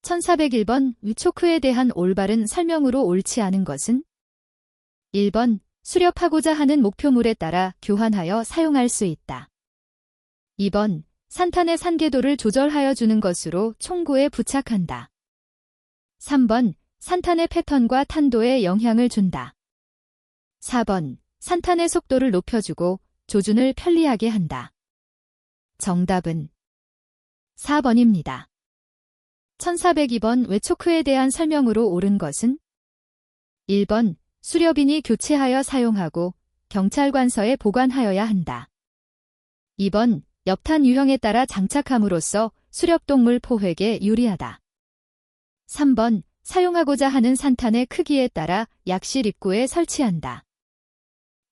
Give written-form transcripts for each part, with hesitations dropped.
1401번 위초크에 대한 올바른 설명으로 옳지 않은 것은 1번 수렵하고자 하는 목표물에 따라 교환하여 사용할 수 있다. 2번 산탄의 산궤도를 조절하여 주는 것으로 총구에 부착한다. 3번 산탄의 패턴과 탄도에 영향을 준다. 4번 산탄의 속도를 높여주고 조준을 편리하게 한다. 정답은 4번입니다. 1402번 외초크에 대한 설명으로 옳은 것은 1번 수렵인이 교체하여 사용하고 경찰관서에 보관하여야 한다. 2번 엽탄 유형에 따라 장착함으로써 수렵동물 포획에 유리하다. 3번 사용하고자 하는 산탄의 크기에 따라 약실 입구에 설치한다.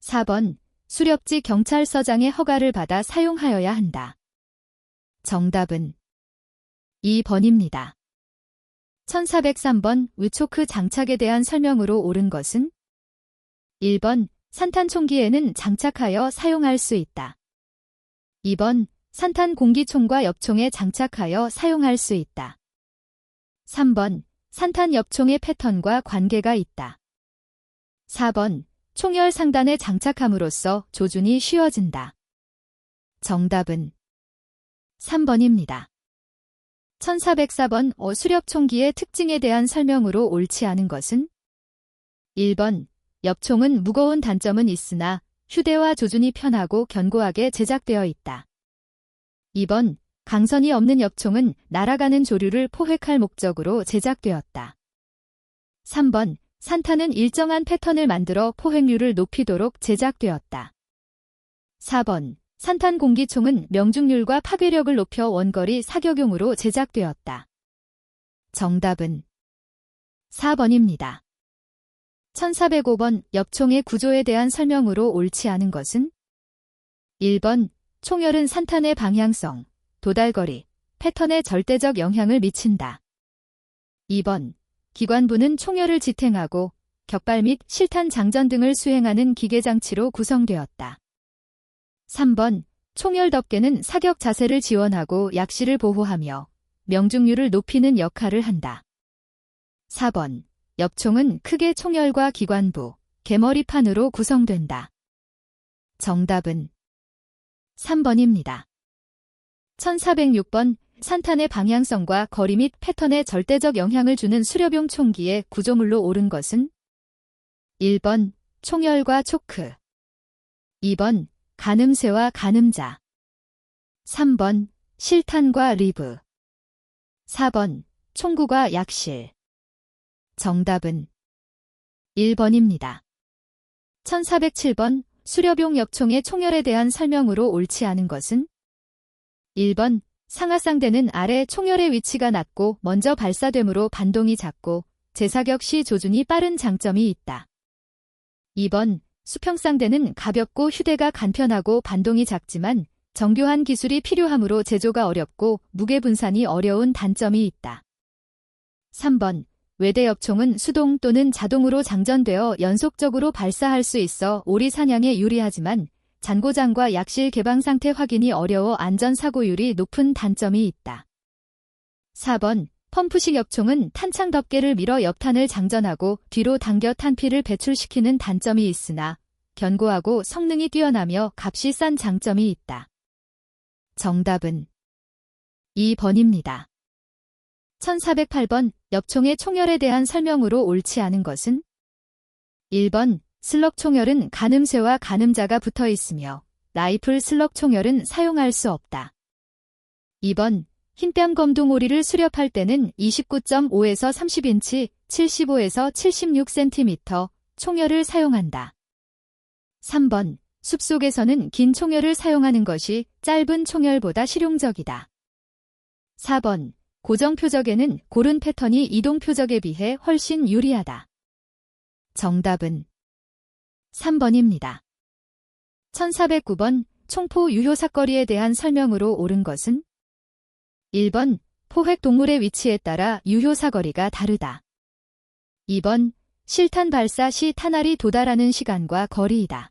4번 수렵지 경찰서장의 허가를 받아 사용하여야 한다. 정답은 2번입니다. 1403번 위초크 장착에 대한 설명으로 옳은 것은 1번 산탄 총기에는 장착하여 사용할 수 있다. 2번 산탄 공기총과 엽총에 장착하여 사용할 수 있다. 3번 산탄 엽총의 패턴과 관계가 있다. 4번 총열 상단에 장착함으로써 조준이 쉬워진다. 정답은 3번입니다. 1404번 수렵 총기의 특징에 대한 설명으로 옳지 않은 것은 1번 엽총은 무거운 단점은 있으나 휴대와 조준이 편하고 견고하게 제작되어 있다. 2번 강선이 없는 엽총은 날아가는 조류를 포획할 목적으로 제작되었다. 3번 산탄은 일정한 패턴을 만들어 포획률을 높이도록 제작되었다. 4번 산탄 공기총은 명중률과 파괴력을 높여 원거리 사격용으로 제작되었다. 정답은 4번입니다. 1405번 엽총의 구조에 대한 설명으로 옳지 않은 것은 1번 총열은 산탄의 방향성, 도달거리, 패턴에 절대적 영향을 미친다. 2번 기관부는 총열을 지탱하고 격발 및 실탄 장전 등을 수행하는 기계장치로 구성되었다. 3번 총열 덮개는 사격 자세를 지원하고 약실을 보호하며 명중률을 높이는 역할을 한다. 4번 엽총은 크게 총열과 기관부, 개머리판으로 구성된다. 정답은 3번입니다. 1406번 산탄의 방향성과 거리 및 패턴에 절대적 영향을 주는 수렵용 총기의 구조물로 옳은 것은 1번 총열과 초크, 2번 가늠쇠와 가늠자, 3번 실탄과 리브, 4번 총구과 약실. 정답은 1번입니다. 1407번 수렵용 엽총의 총열에 대한 설명으로 옳지 않은 것은 1번 상하쌍대는 아래 총열의 위치가 낮고 먼저 발사되므로 반동이 작고 재사격 시 조준이 빠른 장점이 있다. 2번 수평쌍대는 가볍고 휴대가 간편하고 반동이 작지만 정교한 기술이 필요하므로 제조가 어렵고 무게 분산이 어려운 단점이 있다. 3번 외대 엽총은 수동 또는 자동으로 장전되어 연속적으로 발사할 수 있어 오리 사냥에 유리하지만 잔고장과 약실 개방 상태 확인이 어려워 안전사고율이 높은 단점이 있다. 4번 펌프식 엽총은 탄창 덮개를 밀어 엽탄을 장전하고 뒤로 당겨 탄피를 배출시키는 단점이 있으나 견고하고 성능이 뛰어나며 값이 싼 장점이 있다. 정답은 2번입니다. 1408번 엽총의 총열에 대한 설명으로 옳지 않은 것은 1번 슬럭 총열은 가늠쇠와 가늠자가 붙어 있으며 라이플 슬럭 총열은 사용할 수 없다. 2번 흰뺨 검둥오리를 수렵할 때는 29.5에서 30인치, 75에서 76cm 총열을 사용한다. 3번 숲속에서는 긴 총열을 사용하는 것이 짧은 총열보다 실용적이다. 4번 고정 표적에는 고른 패턴이 이동 표적에 비해 훨씬 유리하다. 정답은 3번입니다. 1409번 총포 유효사거리에 대한 설명으로 옳은 것은 1번 포획 동물의 위치에 따라 유효사거리가 다르다. 2번 실탄 발사 시 탄알이 도달하는 시간과 거리이다.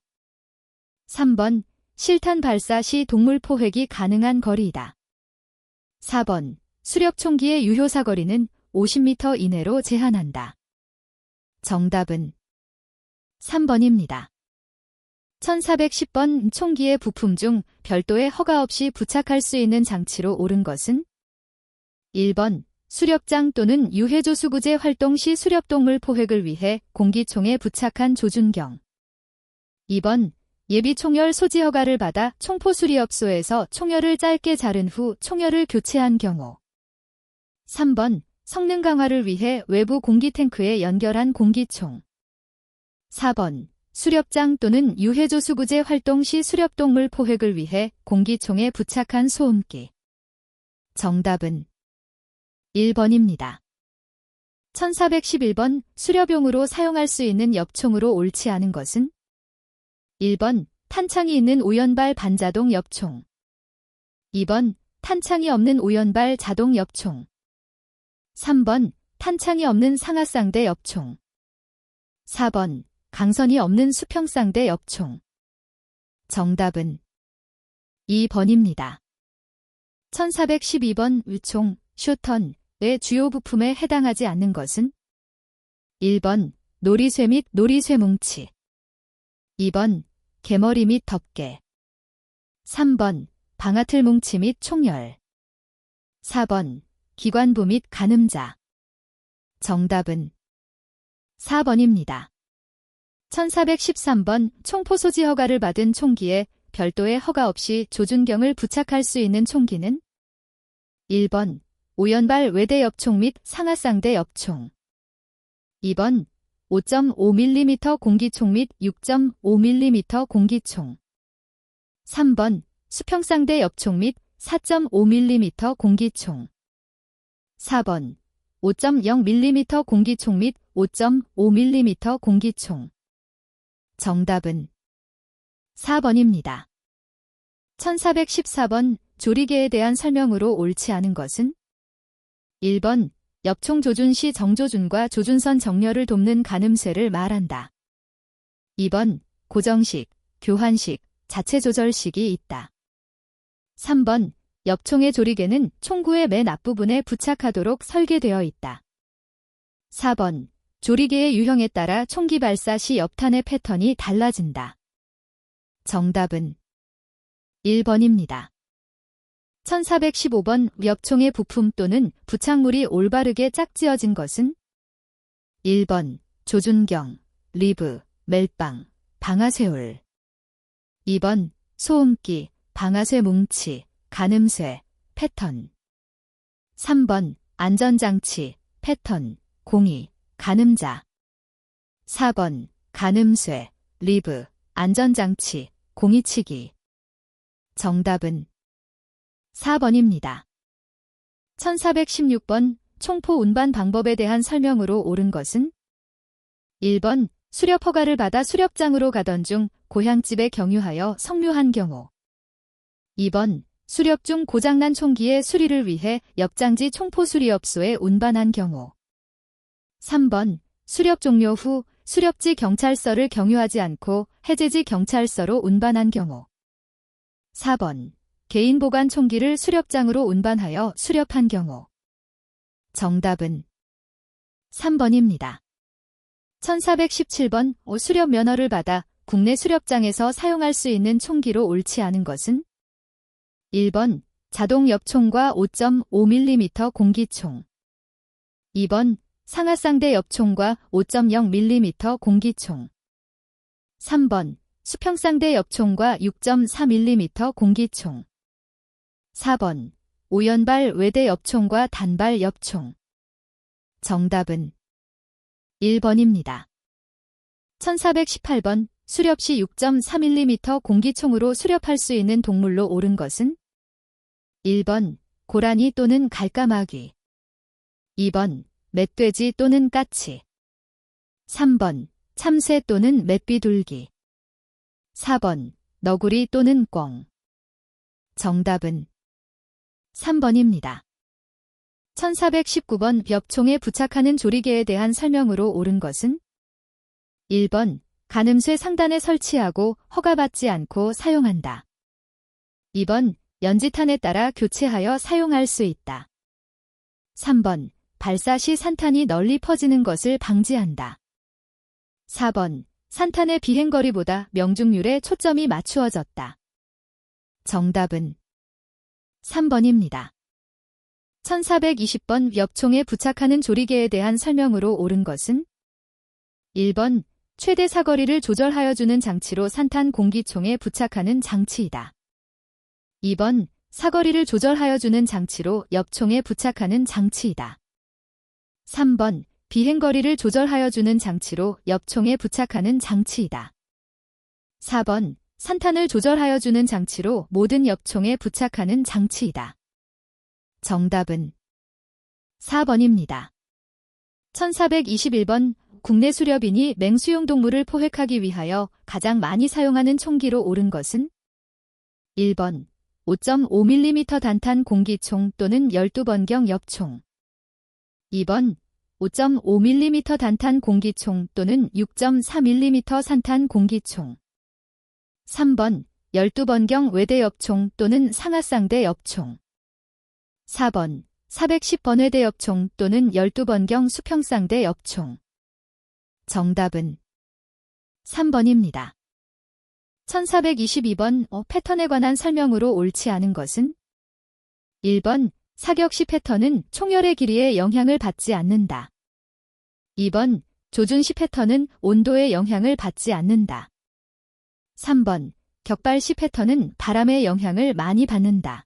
3번 실탄 발사 시 동물 포획이 가능한 거리이다. 4번 수렵 총기의 유효사거리는 50m 이내로 제한한다. 정답은 3번입니다. 1410번 총기의 부품 중 별도의 허가 없이 부착할 수 있는 장치로 옳은 것은 1번 수렵장 또는 유해조수구제 활동 시 수렵동물 포획을 위해 공기총에 부착한 조준경 2번 예비 총열 소지 허가를 받아 총포수리업소에서 총열을 짧게 자른 후 총열을 교체한 경우 3번 성능 강화를 위해 외부 공기탱크에 연결한 공기총 4번 수렵장 또는 유해조수구제 활동 시 수렵동물 포획을 위해 공기총에 부착한 소음기 정답은 1번입니다. 1411번 수렵용으로 사용할 수 있는 엽총으로 옳지 않은 것은 1번 탄창이 있는 우연발 반자동 엽총 2번 탄창이 없는 우연발 자동 엽총 3번 탄창이 없는 상하쌍대 엽총 4번 강선이 없는 수평쌍대 엽총 정답은 2번입니다. 1412번 위총, 쇼턴의 주요 부품에 해당하지 않는 것은 1번 놀이쇠 및 놀이쇠 뭉치 2번 개머리 및 덮개 3번 방아틀 뭉치 및 총열 4번 기관부 및 가늠자 정답은 4번입니다. 1413번 총포 소지 허가를 받은 총기에 별도의 허가 없이 조준경을 부착할 수 있는 총기는 1번 우연발 외대 엽총 및 상하쌍대 엽총 2번 5.5mm 공기총 및 6.5mm 공기총 3번 수평쌍대 엽총 및 4.5mm 공기총 4번 5.0mm 공기총 및 5.5mm 공기총 정답은 4번입니다. 1414번 조리개에 대한 설명으로 옳지 않은 것은 1번 엽총 조준 시 정조준과 조준선 정렬을 돕는 가늠쇠를 말한다. 2번 고정식, 교환식, 자체 조절식이 있다. 3번 엽총의 조리개는 총구의 맨 앞부분에 부착하도록 설계되어 있다. 4번 조리개의 유형에 따라 총기 발사 시 엽탄의 패턴이 달라진다. 정답은 1번입니다. 1415번 엽총의 부품 또는 부착물이 올바르게 짝지어진 것은 1번 조준경, 리브, 멜빵, 방아쇠울 2번 소음기, 방아쇠 뭉치, 가늠쇠, 패턴 3번 안전장치, 패턴, 공이, 가늠자 4번 가늠쇠, 리브, 안전장치, 공이치기 정답은 4번입니다. 1416번 총포 운반 방법에 대한 설명으로 옳은 것은 1번 수렵 허가를 받아 수렵장으로 가던 중 고향집에 경유하여 성묘한 경우 2번 수렵 중 고장난 총기의 수리를 위해 옆장지 총포수리업소에 운반한 경우 3번 수렵 종료 후 수렵지 경찰서를 경유하지 않고 해제지 경찰서로 운반한 경우 4번 개인 보관 총기를 수렵장으로 운반하여 수렵한 경우 정답은 3번입니다. 1417번 수렵 면허를 받아 국내 수렵장에서 사용할 수 있는 총기로 옳지 않은 것은 1번 자동 엽총과 5.5mm 공기총 2번 상하쌍대 엽총과 5.0mm 공기총 3번 수평쌍대 엽총과 6.4mm 공기총 4번 우연발 외대 엽총과 단발 엽총 정답은 1번입니다. 1418번 수렵 시 6.4mm 공기총으로 수렵할 수 있는 동물로 옳은 것은 1번 고라니 또는 갈까마귀 2번 멧돼지 또는 까치 3번 참새 또는 맷비둘기 4번 너구리 또는 꿩 정답은 3번입니다. 1419번 엽총에 부착하는 조리개에 대한 설명으로 옳은 것은 1번 가늠쇠 상단에 설치하고 허가받지 않고 사용한다. 2번 연지탄에 따라 교체하여 사용할 수 있다. 3번 발사 시 산탄이 널리 퍼지는 것을 방지한다. 4번. 산탄의 비행거리보다 명중률에 초점이 맞추어졌다. 정답은 3번입니다. 1420번 엽총에 부착하는 조리개에 대한 설명으로 옳은 것은 1번. 최대 사거리를 조절하여 주는 장치로 산탄 공기총에 부착하는 장치이다. 2번. 사거리를 조절하여 주는 장치로 엽총에 부착하는 장치이다. 3번. 비행거리를 조절하여 주는 장치로 엽총에 부착하는 장치이다. 4번. 산탄을 조절하여 주는 장치로 모든 엽총에 부착하는 장치이다. 정답은 4번입니다. 1421번 국내 수렵인이 맹수용 동물을 포획하기 위하여 가장 많이 사용하는 총기로 옳은 것은 1번. 5.5mm 단탄 공기총 또는 12번경 엽총. 2번. 5.5mm 단탄 공기총 또는 6.4mm 산탄 공기총. 3번. 12번경 외대 엽총 또는 상하쌍대 엽총. 4번. 410번 외대 엽총 또는 12번경 수평쌍대 엽총. 정답은 3번입니다. 1422번 패턴에 관한 설명으로 옳지 않은 것은 1번. 사격 시 패턴은 총열의 길이에 영향을 받지 않는다. 2번. 조준 시 패턴은 온도에 영향을 받지 않는다. 3번. 격발 시 패턴은 바람의 영향을 많이 받는다.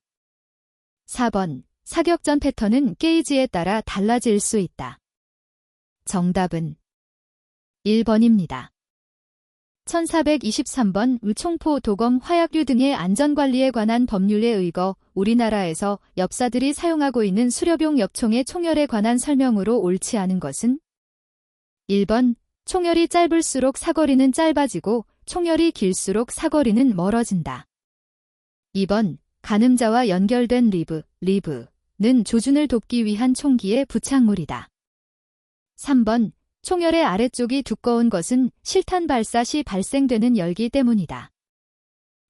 4번. 사격 전 패턴은 게이지에 따라 달라질 수 있다. 정답은 1번입니다. 1423번 총포, 도검, 화약류 등의 안전관리에 관한 법률에 의거 우리나라에서 엽사들이 사용하고 있는 수렵용 엽총의 총열에 관한 설명으로 옳지 않은 것은 1번. 총열이 짧을수록 사거리는 짧아지고 총열이 길수록 사거리는 멀어진다. 2번. 가늠자와 연결된 리브는 조준을 돕기 위한 총기의 부착물이다. 3번. 총열의 아래쪽이 두꺼운 것은 실탄 발사 시 발생되는 열기 때문이다.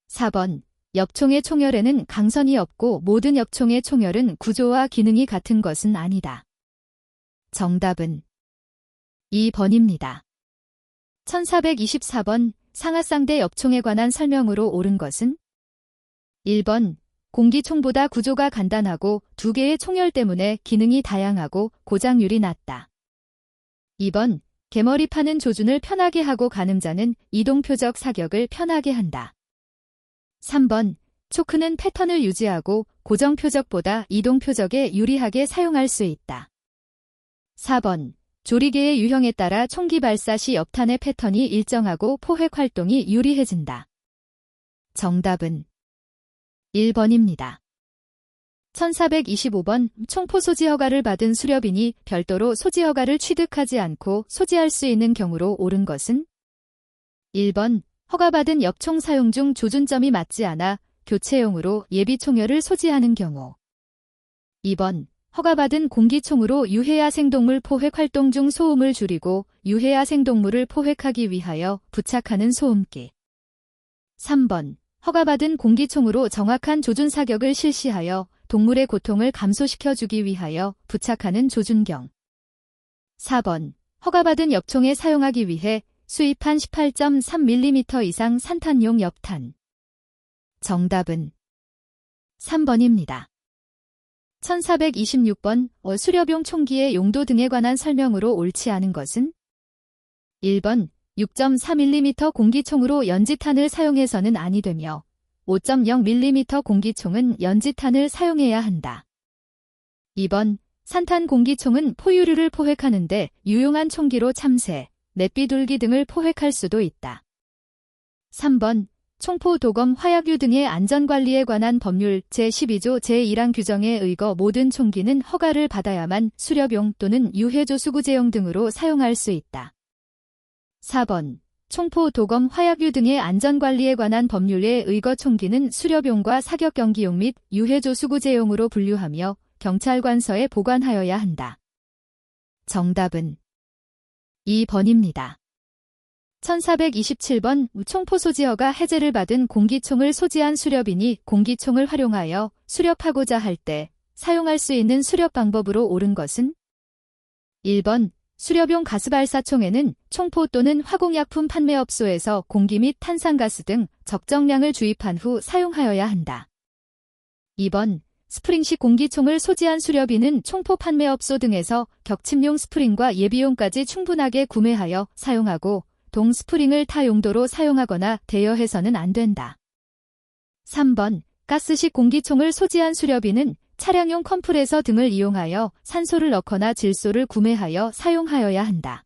4번. 엽총의 총열에는 강선이 없고 모든 엽총의 총열은 구조와 기능이 같은 것은 아니다. 정답은 2번입니다. 1424번 상하쌍대 엽총에 관한 설명으로 옳은 것은 1번. 공기총보다 구조가 간단하고 두 개의 총열 때문에 기능이 다양하고 고장률이 낮다. 2번. 개머리파는 조준을 편하게 하고 가늠자는 이동표적 사격을 편하게 한다. 3번. 초크는 패턴을 유지하고 고정표적보다 이동표적에 유리하게 사용할 수 있다. 4번. 조리개의 유형에 따라 총기 발사 시 엽탄의 패턴이 일정하고 포획 활동이 유리해진다. 정답은 1번입니다. 1425번 총포 소지 허가를 받은 수렵인이 별도로 소지 허가를 취득하지 않고 소지할 수 있는 경우로 옳은 것은 1번. 허가받은 엽총 사용 중 조준점이 맞지 않아 교체용으로 예비 총열을 소지하는 경우. 2번. 허가받은 공기총으로 유해야생동물 포획 활동 중 소음을 줄이고 유해야생동물을 포획하기 위하여 부착하는 소음기. 3번. 허가받은 공기총으로 정확한 조준 사격을 실시하여 동물의 고통을 감소시켜주기 위하여 부착하는 조준경. 4번. 허가받은 엽총에 사용하기 위해 수입한 18.3mm 이상 산탄용 엽탄. 정답은 3번입니다. 1426번 수렵용 총기의 용도 등에 관한 설명으로 옳지 않은 것은 1번. 6.4mm 공기총으로 연지탄을 사용해서는 아니 되며 5.0mm 공기총은 연지탄을 사용해야 한다. 2번. 산탄 공기총은 포유류를 포획하는데 유용한 총기로 참새, 넷비둘기 등을 포획할 수도 있다. 3번. 총포, 도검, 화약류 등의 안전관리에 관한 법률 제12조 제1항 규정에 의거 모든 총기는 허가를 받아야만 수렵용 또는 유해조수구제용 등으로 사용할 수 있다. 4번. 총포, 도검, 화약류 등의 안전관리에 관한 법률에 의거 총기는 수렵용과 사격경기용 및 유해조수구제용으로 분류하며 경찰관서에 보관하여야 한다. 정답은 2번입니다. 1427번 총포 소지허가 해제를 받은 공기총을 소지한 수렵인이 공기총을 활용하여 수렵하고자 할 때 사용할 수 있는 수렵 방법으로 옳은 것은 1번 수렵용 가스발사총에는 총포 또는 화공약품 판매업소에서 공기 및 탄산가스 등 적정량을 주입한 후 사용하여야 한다. 2번 스프링식 공기총을 소지한 수렵이는 총포 판매업소 등에서 격침용 스프링과 예비용까지 충분하게 구매하여 사용하고 동 스프링을 타 용도로 사용하거나 대여해서는 안 된다. 3번 가스식 공기총을 소지한 수렵이는 차량용 컴프레서 등을 이용하여 산소를 넣거나 질소를 구매하여 사용하여야 한다.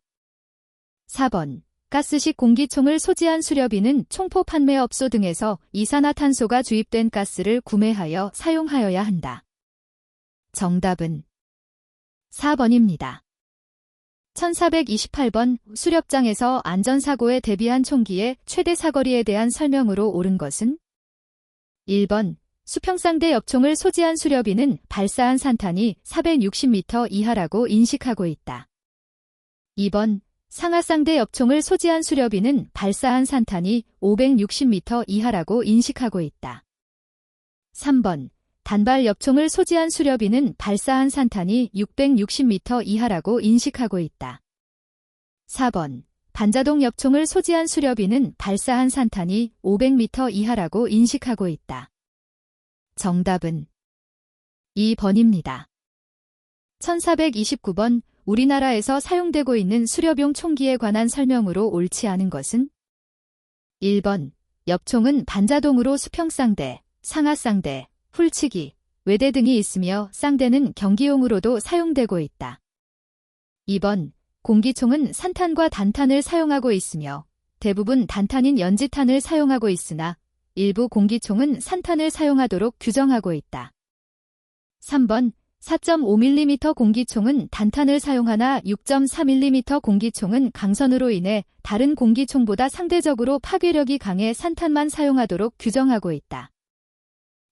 4번 가스식 공기총을 소지한 수렵이는 총포 판매업소 등에서 이산화탄소가 주입된 가스를 구매하여 사용하여야 한다. 정답은 4번입니다. 1428번 수렵장에서 안전사고에 대비한 총기의 최대 사거리에 대한 설명으로 옳은 것은 1번 수평상대 엽총을 소지한 수렵이는 발사한 산탄이 460m 이하라고 인식하고 있다. 2번 상하상대 엽총을 소지한 수렵이는 발사한 산탄이 560m 이하라고 인식하고 있다. 3번 단발 엽총을 소지한 수렵이는 발사한 산탄이 660m 이하라고 인식하고 있다. 4번 반자동 엽총을 소지한 수렵이는 발사한 산탄이 500m 이하라고 인식하고 있다. 정답은 2번입니다. 1429번 우리나라에서 사용되고 있는 수렵용 총기에 관한 설명으로 옳지 않은 것은 1번 엽총은 반자동으로 수평쌍대, 상하쌍대, 훌치기, 외대 등이 있으며 쌍대는 경기용으로도 사용되고 있다. 2번 공기총은 산탄과 단탄을 사용하고 있으며 대부분 단탄인 연지탄을 사용하고 있으나 일부 공기총은 산탄을 사용하도록 규정하고 있다. 3번 4.5mm 공기총은 단탄을 사용하나 6.4mm 공기총은 강선으로 인해 다른 공기총보다 상대적으로 파괴력이 강해 산탄만 사용하도록 규정하고 있다.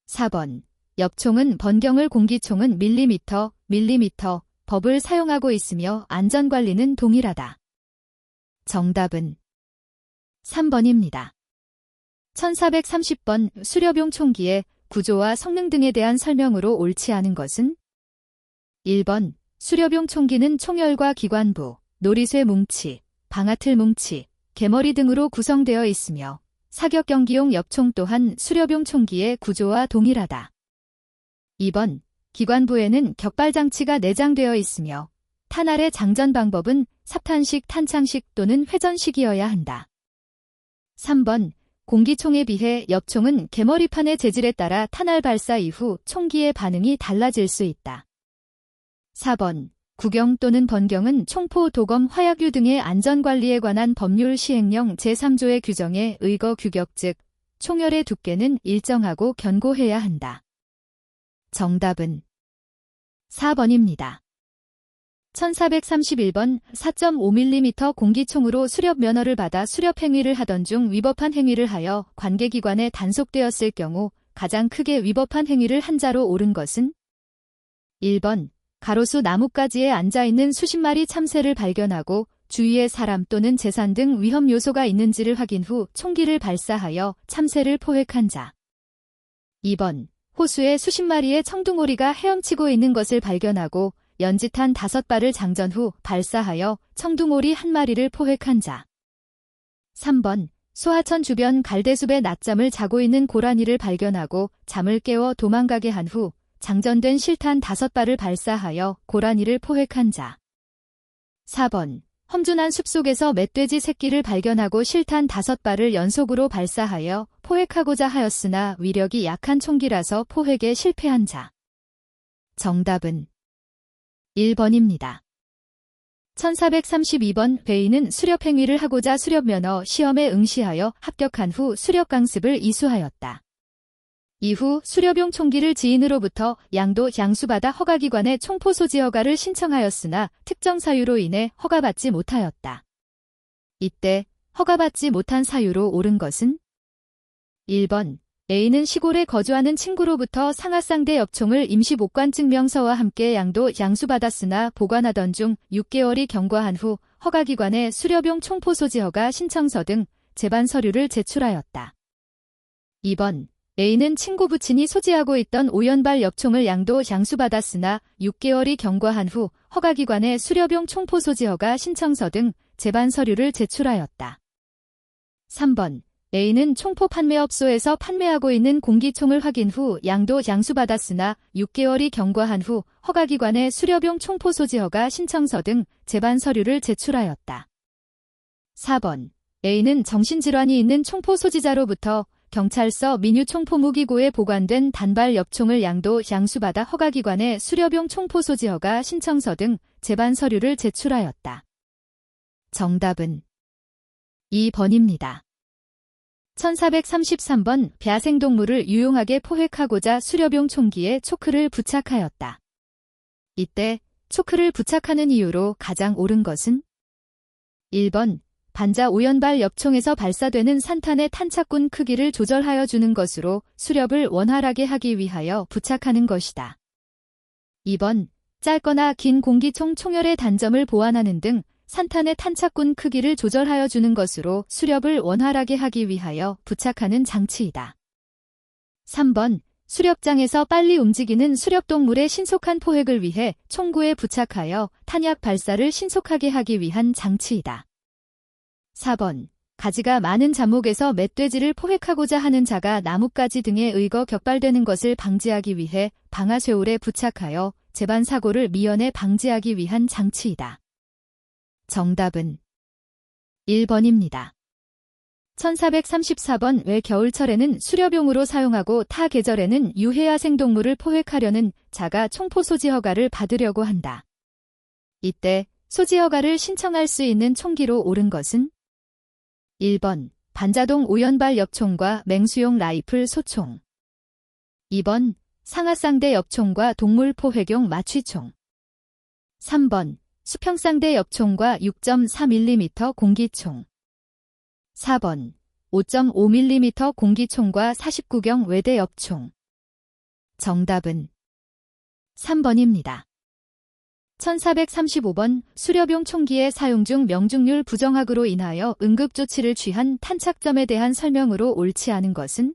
4번 엽총은 번경을 공기총은 밀리미터, 법을 사용하고 있으며 안전관리는 동일하다. 정답은 3번입니다. 1430번 수렵용 총기의 구조와 성능 등에 대한 설명으로 옳지 않은 것은 1번 수렵용 총기는 총열과 기관부, 놀이쇠 뭉치, 방아틀 뭉치, 개머리 등으로 구성되어 있으며 사격경기용 엽총 또한 수렵용 총기의 구조와 동일하다. 2번 기관부에는 격발장치가 내장되어 있으며 탄알의 장전 방법은 삽탄식, 탄창식 또는 회전식이어야 한다. 3번 공기총에 비해 엽총은 개머리판의 재질에 따라 탄알 발사 이후 총기의 반응이 달라질 수 있다. 4번 구경 또는 번경은 총포, 도검, 화약유 등의 안전관리에 관한 법률 시행령 제3조의 규정에 의거 규격 즉 총열의 두께는 일정하고 견고해야 한다. 정답은 4번입니다. 1431번 4.5mm 공기총으로 수렵 면허를 받아 수렵 행위를 하던 중 위법한 행위를 하여 관계기관에 단속되었을 경우 가장 크게 위법한 행위를 한 자로 옳은 것은 1번 가로수 나뭇가지에 앉아있는 수십 마리 참새를 발견하고 주위에 사람 또는 재산 등 위험 요소가 있는지를 확인 후 총기를 발사하여 참새를 포획한 자. 2번 호수에 수십 마리의 청둥오리가 헤엄치고 있는 것을 발견하고 연지탄 5발을 장전 후 발사하여 청둥오리 1마리를 포획한 자. 3번 소하천 주변 갈대숲에 낮잠을 자고 있는 고라니를 발견하고 잠을 깨워 도망가게 한 후 장전된 실탄 5발을 발사하여 고라니를 포획한 자. 4번 험준한 숲속에서 멧돼지 새끼를 발견하고 실탄 5발을 연속으로 발사하여 포획하고자 하였으나 위력이 약한 총기라서 포획에 실패한 자. 정답은 1번입니다. 1432번 배인은 수렵행위를 하고자 수렵면허 시험에 응시하여 합격한 후 수렵강습을 이수하였다. 이후 수렵용 총기를 지인으로부터 양도 양수받아 허가기관에 총포 소지 허가를 신청하였으나 특정 사유로 인해 허가받지 못하였다. 이때 허가받지 못한 사유로 옳은 것은 1번 A는 시골에 거주하는 친구로부터 상하쌍대 엽총을 임시 복관증명서와 함께 양도 양수받았으나 보관하던 중 6개월이 경과한 후 허가기관에 수렵용 총포 소지 허가 신청서 등 제반 서류를 제출하였다. 2번 A는 친구 부친이 소지하고 있던 5연발 엽총을 양도 장수받았으나 6개월이 경과한 후 허가기관에 수렵용 총포 소지 허가 신청서 등 제반 서류를 제출하였다. 3번. A는 총포 판매업소에서 판매하고 있는 공기총을 확인 후 양도 장수받았으나 6개월이 경과한 후 허가기관에 수렵용 총포 소지 허가 신청서 등 제반 서류를 제출하였다. 4번. A는 정신질환이 있는 총포 소지자로부터 경찰서 민유총포무기고에 보관된 단발 엽총을 양도 장수받아 허가기관에 수렵용 총포 소지 허가 신청서 등 제반 서류를 제출하였다. 정답은 2번입니다. 1433번 야생동물을 유용하게 포획하고자 수렵용 총기에 초크를 부착하였다. 이때 초크를 부착하는 이유로 가장 옳은 것은 1번 반자 5연발 엽총에서 발사되는 산탄의 탄착군 크기를 조절하여 주는 것으로 수렵을 원활하게 하기 위하여 부착하는 것이다. 2번 짧거나 긴 공기총 총열의 단점을 보완하는 등 산탄의 탄착군 크기를 조절하여 주는 것으로 수렵을 원활하게 하기 위하여 부착하는 장치이다. 3번 수렵장에서 빨리 움직이는 수렵동물의 신속한 포획을 위해 총구에 부착하여 탄약 발사를 신속하게 하기 위한 장치이다. 4번 가지가 많은 잡목에서 멧돼지를 포획하고자 하는 자가 나뭇가지 등에 의거 격발되는 것을 방지하기 위해 방아쇠올에 부착하여 재반 사고를 미연에 방지하기 위한 장치이다. 정답은 1번입니다. 1434번 왜 겨울철에는 수렵용으로 사용하고 타 계절에는 유해야생동물을 포획하려는 자가 총포 소지 허가를 받으려고 한다. 이때 소지 허가를 신청할 수 있는 총기로 옳은 것은 1번 반자동 5연발 엽총과 맹수용 라이플 소총 2번 상하쌍대 엽총과 동물 포획용 마취총 3번 수평쌍대 엽총과 6.4mm 공기총 4번 5.5mm 공기총과 49경 외대 엽총 정답은 3번입니다. 1435번 수렵용 총기의 사용 중 명중률 부정확으로 인하여 응급조치를 취한 탄착점에 대한 설명으로 옳지 않은 것은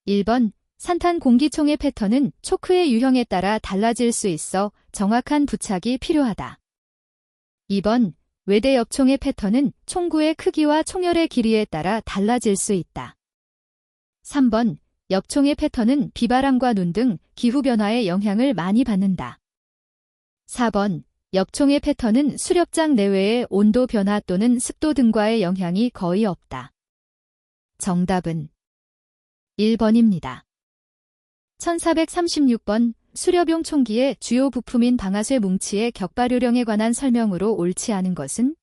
1번 산탄 공기총의 패턴은 초크의 유형에 따라 달라질 수 있어 정확한 부착이 필요하다. 2번 외대 엽총의 패턴은 총구의 크기와 총열의 길이에 따라 달라질 수 있다. 3번 엽총의 패턴은 비바람과 눈 등 기후변화의 영향을 많이 받는다. 4번 엽총의 패턴은 수렵장 내외의 온도 변화 또는 습도 등과의 영향이 거의 없다. 정답은 1번입니다. 1436번 수렵용 총기의 주요 부품인 방아쇠 뭉치의 격발 요령에 관한 설명으로 옳지 않은 것은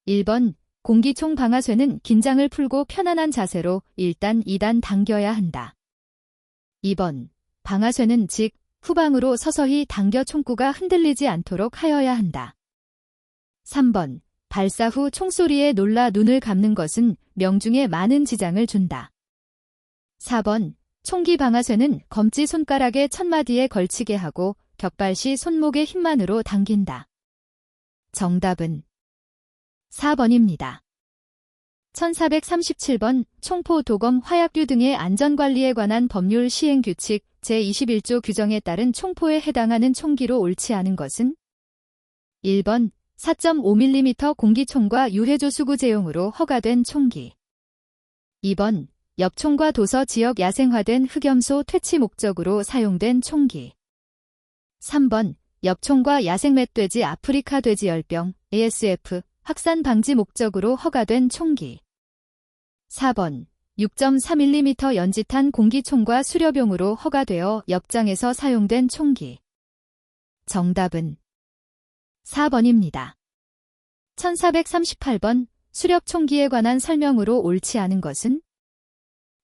1번 공기총 방아쇠는 긴장을 풀고 편안한 자세로 1단, 2단 당겨야 한다. 2번 방아쇠는 직, 후방으로 서서히 당겨 총구가 흔들리지 않도록 하여야 한다. 3번 발사 후 총소리에 놀라 눈을 감는 것은 명중에 많은 지장을 준다. 4번 총기 방아쇠는 검지 손가락의 첫마디에 걸치게 하고 격발 시 손목의 힘만으로 당긴다. 정답은 4번입니다. 1437번 총포 도검 화약류 등의 안전관리에 관한 법률 시행규칙 제21조 규정에 따른 총포에 해당하는 총기로 옳지 않은 것은 1번 4.5mm 공기총과 유해조수구제용으로 허가된 총기 2번 엽총과 도서 지역 야생화된 흑염소 퇴치 목적으로 사용된 총기 3번 엽총과 야생멧돼지 아프리카 돼지열병 ASF 확산 방지 목적으로 허가된 총기 4번 6.4mm 연지탄 공기총과 수렵용으로 허가되어 엽장에서 사용된 총기 정답은 4번입니다. 1438번 수렵총기에 관한 설명으로 옳지 않은 것은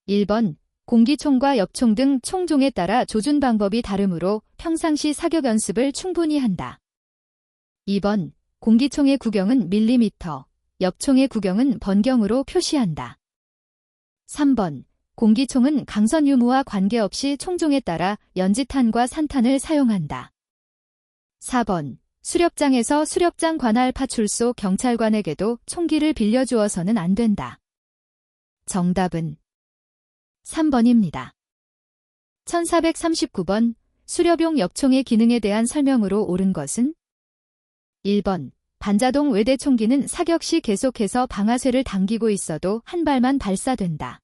1번 공기총과 엽총 등 총종에 따라 조준 방법이 다르므로 평상시 사격 연습을 충분히 한다. 2번 공기총의 구경은 밀리미터, 엽총의 구경은 번경으로 표시한다. 3번 공기총은 강선 유무와 관계없이 총종에 따라 연지탄과 산탄을 사용한다. 4번 수렵장에서 수렵장 관할 파출소 경찰관에게도 총기를 빌려주어서는 안 된다. 정답은 3번입니다. 1439번 수렵용 엽총의 기능에 대한 설명으로 옳은 것은 1번 반자동 외대 총기는 사격 시 계속해서 방아쇠를 당기고 있어도 한 발만 발사된다.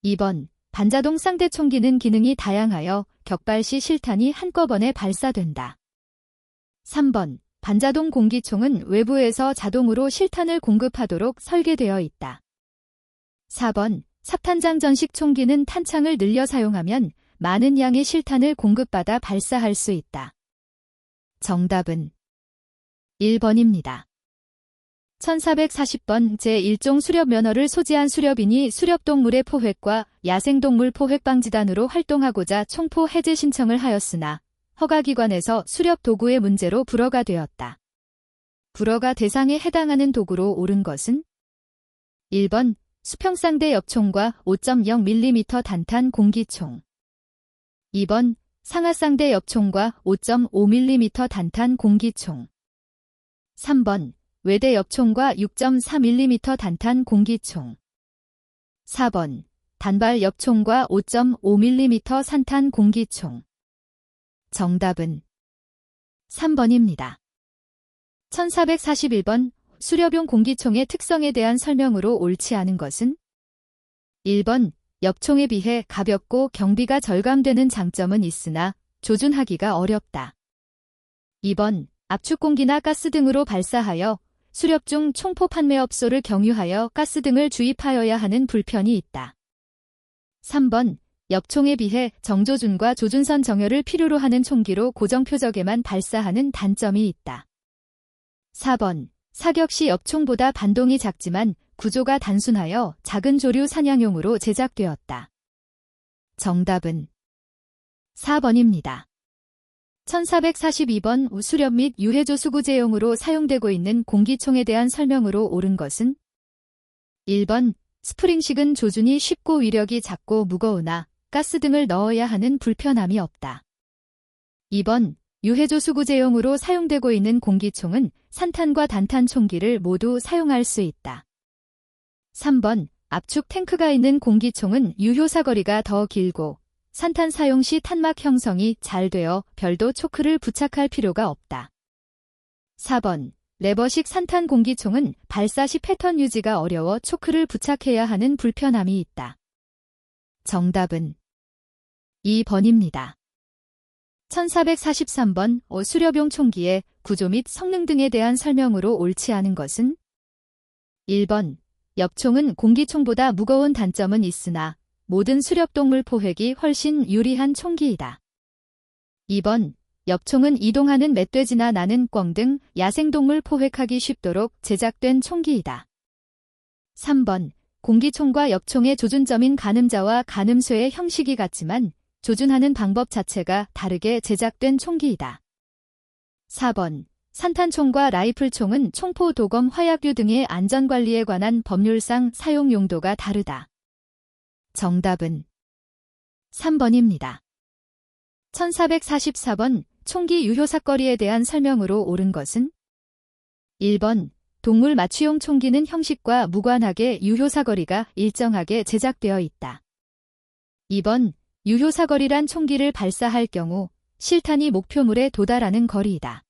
2번 반자동 쌍대 총기는 기능이 다양하여 격발 시 실탄이 한꺼번에 발사된다. 3번 반자동 공기총은 외부에서 자동으로 실탄을 공급하도록 설계되어 있다. 4번 삽탄장 전식 총기는 탄창을 늘려 사용하면 많은 양의 실탄을 공급받아 발사할 수 있다. 정답은 1번입니다. 1440번 제1종 수렵 면허를 소지한 수렵인이 수렵동물의 포획과 야생동물 포획 방지단으로 활동하고자 총포 해제 신청을 하였으나 허가기관에서 수렵 도구의 문제로 불허가 되었다. 불허가 대상에 해당하는 도구로 옳은 것은 1번 수평쌍대 엽총과 5.0mm 단탄 공기총 2번 상하쌍대 엽총과 5.5mm 단탄 공기총 3번 외대 엽총과 6.4mm 단탄 공기총 4번 단발 엽총과 5.5mm 산탄 공기총 정답은 3번입니다. 1441번 수렵용 공기총의 특성에 대한 설명으로 옳지 않은 것은 1번 엽총에 비해 가볍고 경비가 절감되는 장점은 있으나 조준하기가 어렵다. 2번 압축공기나 가스 등으로 발사하여 수렵 중 총포 판매업소를 경유하여 가스 등을 주입하여야 하는 불편이 있다. 3번 엽총에 비해 정조준과 조준선 정열을 필요로 하는 총기로 고정 표적에만 발사하는 단점이 있다. 4번 사격 시 엽총보다 반동이 작지만 구조가 단순하여 작은 조류 사냥용으로 제작되었다. 정답은 4번입니다. 1442번 수렵 및 유해조 수구제용으로 사용되고 있는 공기총에 대한 설명으로 옳은 것은 1번 스프링식은 조준이 쉽고 위력이 작고 무거우나 가스 등을 넣어야 하는 불편함이 없다. 2번 유해조 수구제용으로 사용되고 있는 공기총은 산탄과 단탄 총기를 모두 사용할 수 있다. 3번 압축 탱크가 있는 공기총은 유효사거리가 더 길고 산탄 사용 시 탄막 형성이 잘 되어 별도 초크를 부착할 필요가 없다. 4번 레버식 산탄 공기총은 발사 시 패턴 유지가 어려워 초크를 부착해야 하는 불편함이 있다. 정답은 2번입니다. 1443번 수렵용 총기의 구조 및 성능 등에 대한 설명으로 옳지 않은 것은 1번 엽총은 공기총보다 무거운 단점은 있으나 모든 수렵동물 포획이 훨씬 유리한 총기이다. 2번 엽총은 이동하는 멧돼지나 나는 꿩 등 야생동물 포획하기 쉽도록 제작된 총기이다. 3번 공기총과 엽총의 조준점인 가늠자와 가늠쇠의 형식이 같지만 조준하는 방법 자체가 다르게 제작된 총기이다. 4번 산탄총과 라이플총은 총포 도검 화약류 등의 안전관리에 관한 법률상 사용 용도가 다르다. 정답은 3번입니다. 1444번 총기 유효사거리에 대한 설명으로 옳은 것은 1번 동물 마취용 총기는 형식과 무관하게 유효사거리가 일정하게 제작되어 있다. 2번 유효사거리란 총기를 발사할 경우 실탄이 목표물에 도달하는 거리이다.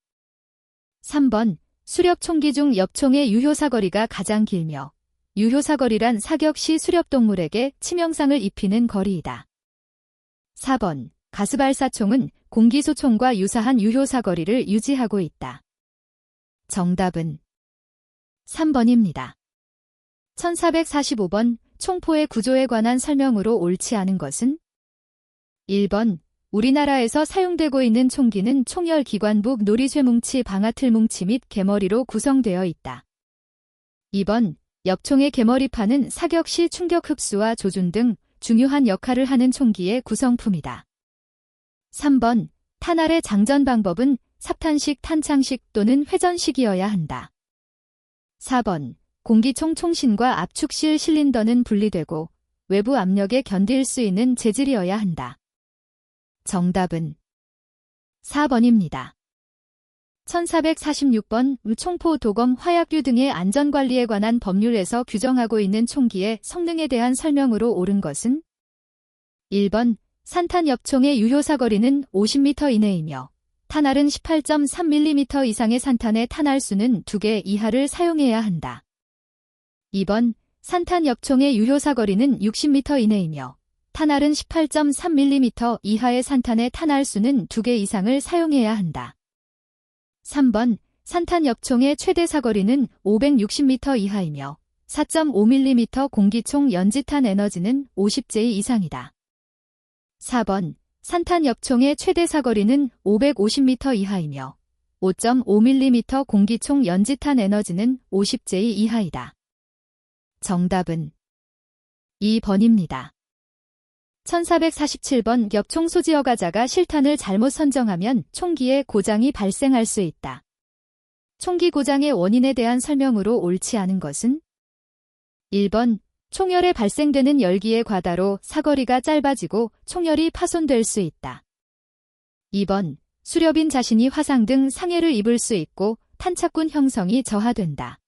3번 수렵 총기 중 엽총의 유효사거리가 가장 길며 유효사거리란 사격 시 수렵동물에게 치명상을 입히는 거리이다. 4번 가스발사총은 공기소총과 유사한 유효사거리를 유지하고 있다. 정답은 3번입니다. 1445번 총포의 구조에 관한 설명으로 옳지 않은 것은 1번 우리나라에서 사용되고 있는 총기는 총열 기관북 놀이쇠뭉치 방아틀뭉치 및 개머리로 구성되어 있다. 2번 엽총의 개머리판은 사격 시 충격 흡수와 조준 등 중요한 역할을 하는 총기의 구성품이다. 3번 탄알의 장전 방법은 삽탄식, 탄창식 또는 회전식이어야 한다. 4번 공기총 총신과 압축실 실린더는 분리되고 외부 압력에 견딜 수 있는 재질이어야 한다. 정답은 4번입니다. 1446번 총포 도검 화약류 등의 안전관리에 관한 법률에서 규정하고 있는 총기의 성능에 대한 설명으로 옳은 것은 1번 산탄 엽총의 유효 사거리는 50m 이내이며 탄알은 18.3mm 이상의 산탄의 탄알수는 2개 이하를 사용해야 한다. 2번 산탄 엽총의 유효 사거리는 60m 이내이며 탄알은 18.3mm 이하의 산탄의 탄알수는 2개 이상을 사용해야 한다. 3번 산탄 엽총의 최대 사거리는 560m 이하이며 4.5mm 공기총 연지탄 에너지는 50J 이상이다. 4번 산탄 엽총의 최대 사거리는 550m 이하이며 5.5mm 공기총 연지탄 에너지는 50J 이하이다. 정답은 2번입니다. 1447번 엽총 소지 허가자가 실탄을 잘못 선정하면 총기에 고장이 발생할 수 있다. 총기 고장의 원인에 대한 설명으로 옳지 않은 것은 1번 총열에 발생되는 열기의 과다로 사거리가 짧아지고 총열이 파손될 수 있다. 2번 수렵인 자신이 화상 등 상해를 입을 수 있고 탄착군 형성이 저하된다.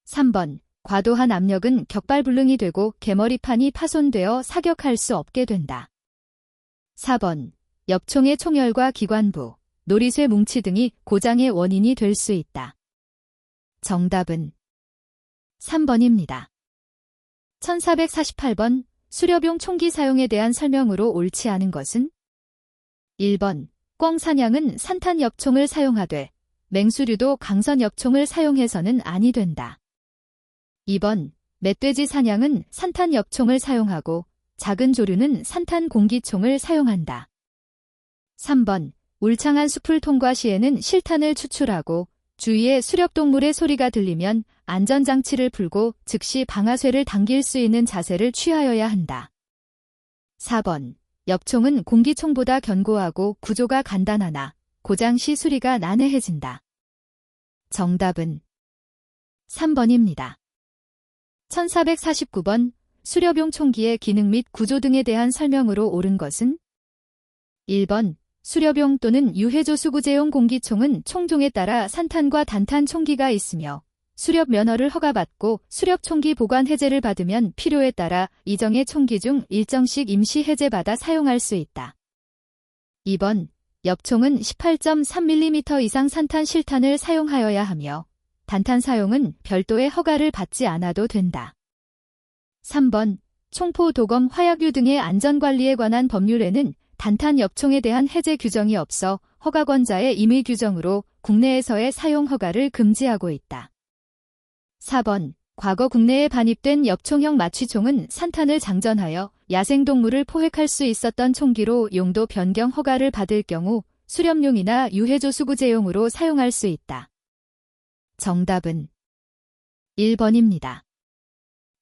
3번 과도한 압력은 격발불능이 되고 개머리판이 파손되어 사격할 수 없게 된다. 4번 엽총의 총열과 기관부, 놀이쇠 뭉치 등이 고장의 원인이 될 수 있다. 정답은 3번입니다. 1448번 수렵용 총기 사용에 대한 설명으로 옳지 않은 것은 1번 꿩 사냥은 산탄 엽총을 사용하되 맹수류도 강선 엽총을 사용해서는 아니 된다. 2번 멧돼지 사냥은 산탄 엽총을 사용하고 작은 조류는 산탄 공기총을 사용한다. 3번 울창한 숲을 통과 시에는 실탄을 추출하고 주위에 수렵동물의 소리가 들리면 안전장치를 풀고 즉시 방아쇠를 당길 수 있는 자세를 취하여야 한다. 4번 엽총은 공기총보다 견고하고 구조가 간단하나 고장 시 수리가 난해해진다. 정답은 3번입니다. 1449번 수렵용 총기의 기능 및 구조 등에 대한 설명으로 옳은 것은 1번 수렵용 또는 유해조수구제용 공기총은 총종에 따라 산탄과 단탄 총기가 있으며 수렵 면허를 허가받고 수렵 총기 보관 해제를 받으면 필요에 따라 이정의 총기 중 일정씩 임시 해제받아 사용할 수 있다. 2번 엽총은 18.3mm 이상 산탄 실탄을 사용하여야 하며 단탄 사용은 별도의 허가를 받지 않아도 된다. 3번 총포 도검 화약류 등의 안전관리에 관한 법률에는 단탄 엽총에 대한 해제 규정이 없어 허가권자의 임의 규정으로 국내에서의 사용 허가를 금지하고 있다. 4번 과거 국내에 반입된 엽총형 마취총은 산탄을 장전하여 야생동물을 포획할 수 있었던 총기로 용도 변경 허가를 받을 경우 수렵용이나 유해조수구제용으로 사용할 수 있다. 정답은 1번입니다.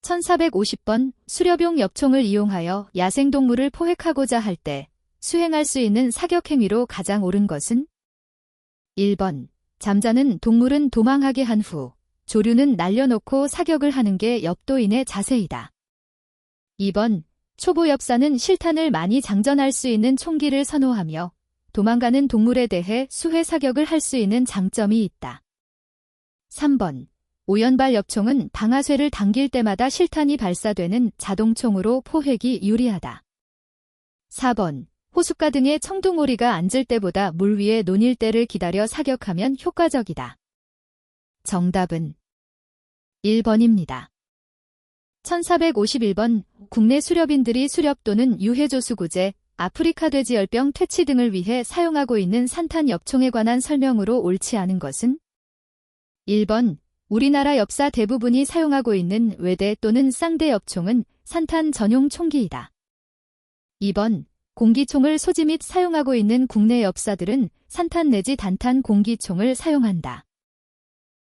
1450번 수렵용 엽총을 이용하여 야생동물을 포획하고자 할 때 수행할 수 있는 사격행위로 가장 옳은 것은 1번 잠자는 동물은 도망하게 한 후 조류는 날려놓고 사격을 하는 게 엽도인의 자세이다. 2번 초보 엽사는 실탄을 많이 장전할 수 있는 총기를 선호하며 도망가는 동물에 대해 수회 사격을 할 수 있는 장점이 있다. 3번 오연발 엽총은 방아쇠를 당길 때마다 실탄이 발사되는 자동총으로 포획이 유리하다. 4번 호숫가 등의 청둥오리가 앉을 때보다 물 위에 논일 때를 기다려 사격하면 효과적이다. 정답은 1번입니다. 1451번 국내 수렵인들이 수렵 또는 유해조수구제, 아프리카 돼지열병 퇴치 등을 위해 사용하고 있는 산탄 엽총에 관한 설명으로 옳지 않은 것은 1번 우리나라 엽사 대부분이 사용하고 있는 외대 또는 쌍대 엽총은 산탄 전용 총기이다. 2번 공기총을 소지 및 사용하고 있는 국내 엽사들은 산탄 내지 단탄 공기총을 사용한다.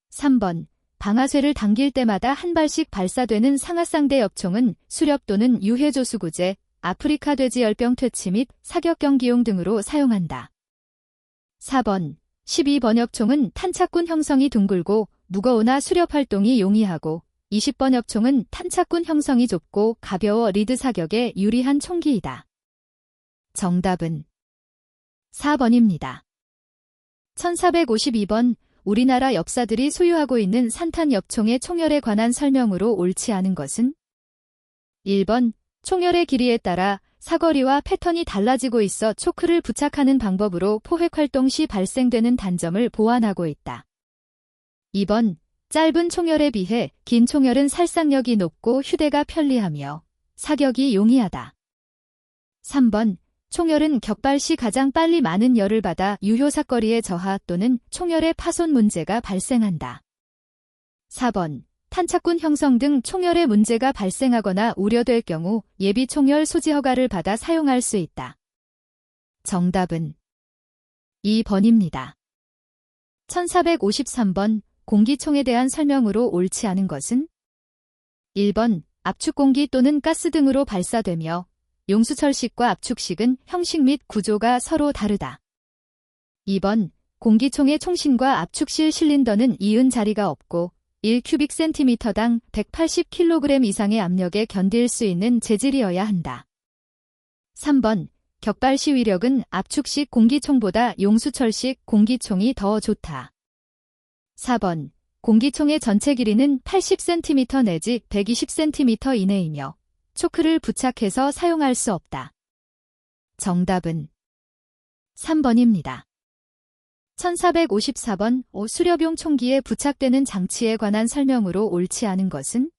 3번 방아쇠를 당길 때마다 한 발씩 발사되는 상하쌍대 엽총은 수렵 또는 유해조수구제, 아프리카 돼지열병 퇴치 및 사격경기용 등으로 사용한다. 4번 12번 엽총은 탄착군 형성이 둥글고 무거우나 수렵 활동이 용이하고 20번 엽총은 탄착군 형성이 좁고 가벼워 리드 사격에 유리한 총기이다. 정답은 4번입니다. 1452번 우리나라 엽사들이 소유하고 있는 산탄 엽총의 총열에 관한 설명으로 옳지 않은 것은 1번 총열의 길이에 따라 사거리와 패턴이 달라지고 있어 초크를 부착하는 방법으로 포획 활동 시 발생되는 단점을 보완하고 있다. 2번, 짧은 총열에 비해 긴 총열은 살상력이 높고 휴대가 편리하며 사격이 용이하다. 3번, 총열은 격발 시 가장 빨리 많은 열을 받아 유효사거리의 저하 또는 총열의 파손 문제가 발생한다. 4번, 탄착군 형성 등 총열의 문제가 발생하거나 우려될 경우 예비 총열 소지 허가를 받아 사용할 수 있다. 정답은 2번입니다. 1453번, 공기총에 대한 설명으로 옳지 않은 것은? 1번, 압축공기 또는 가스 등으로 발사되며 용수철식과 압축식은 형식 및 구조가 서로 다르다. 2번, 공기총의 총신과 압축실 실린더는 이은 자리가 없고 1큐빅센티미터당 180kg 이상의 압력에 견딜 수 있는 재질이어야 한다. 3번, 격발 시 위력은 압축식 공기총보다 용수철식 공기총이 더 좋다. 4번, 공기총의 전체 길이는 80cm 내지 120cm 이내이며 초크를 부착해서 사용할 수 없다. 정답은 3번입니다. 1454번, 수렵용 총기에 부착되는 장치에 관한 설명으로 옳지 않은 것은?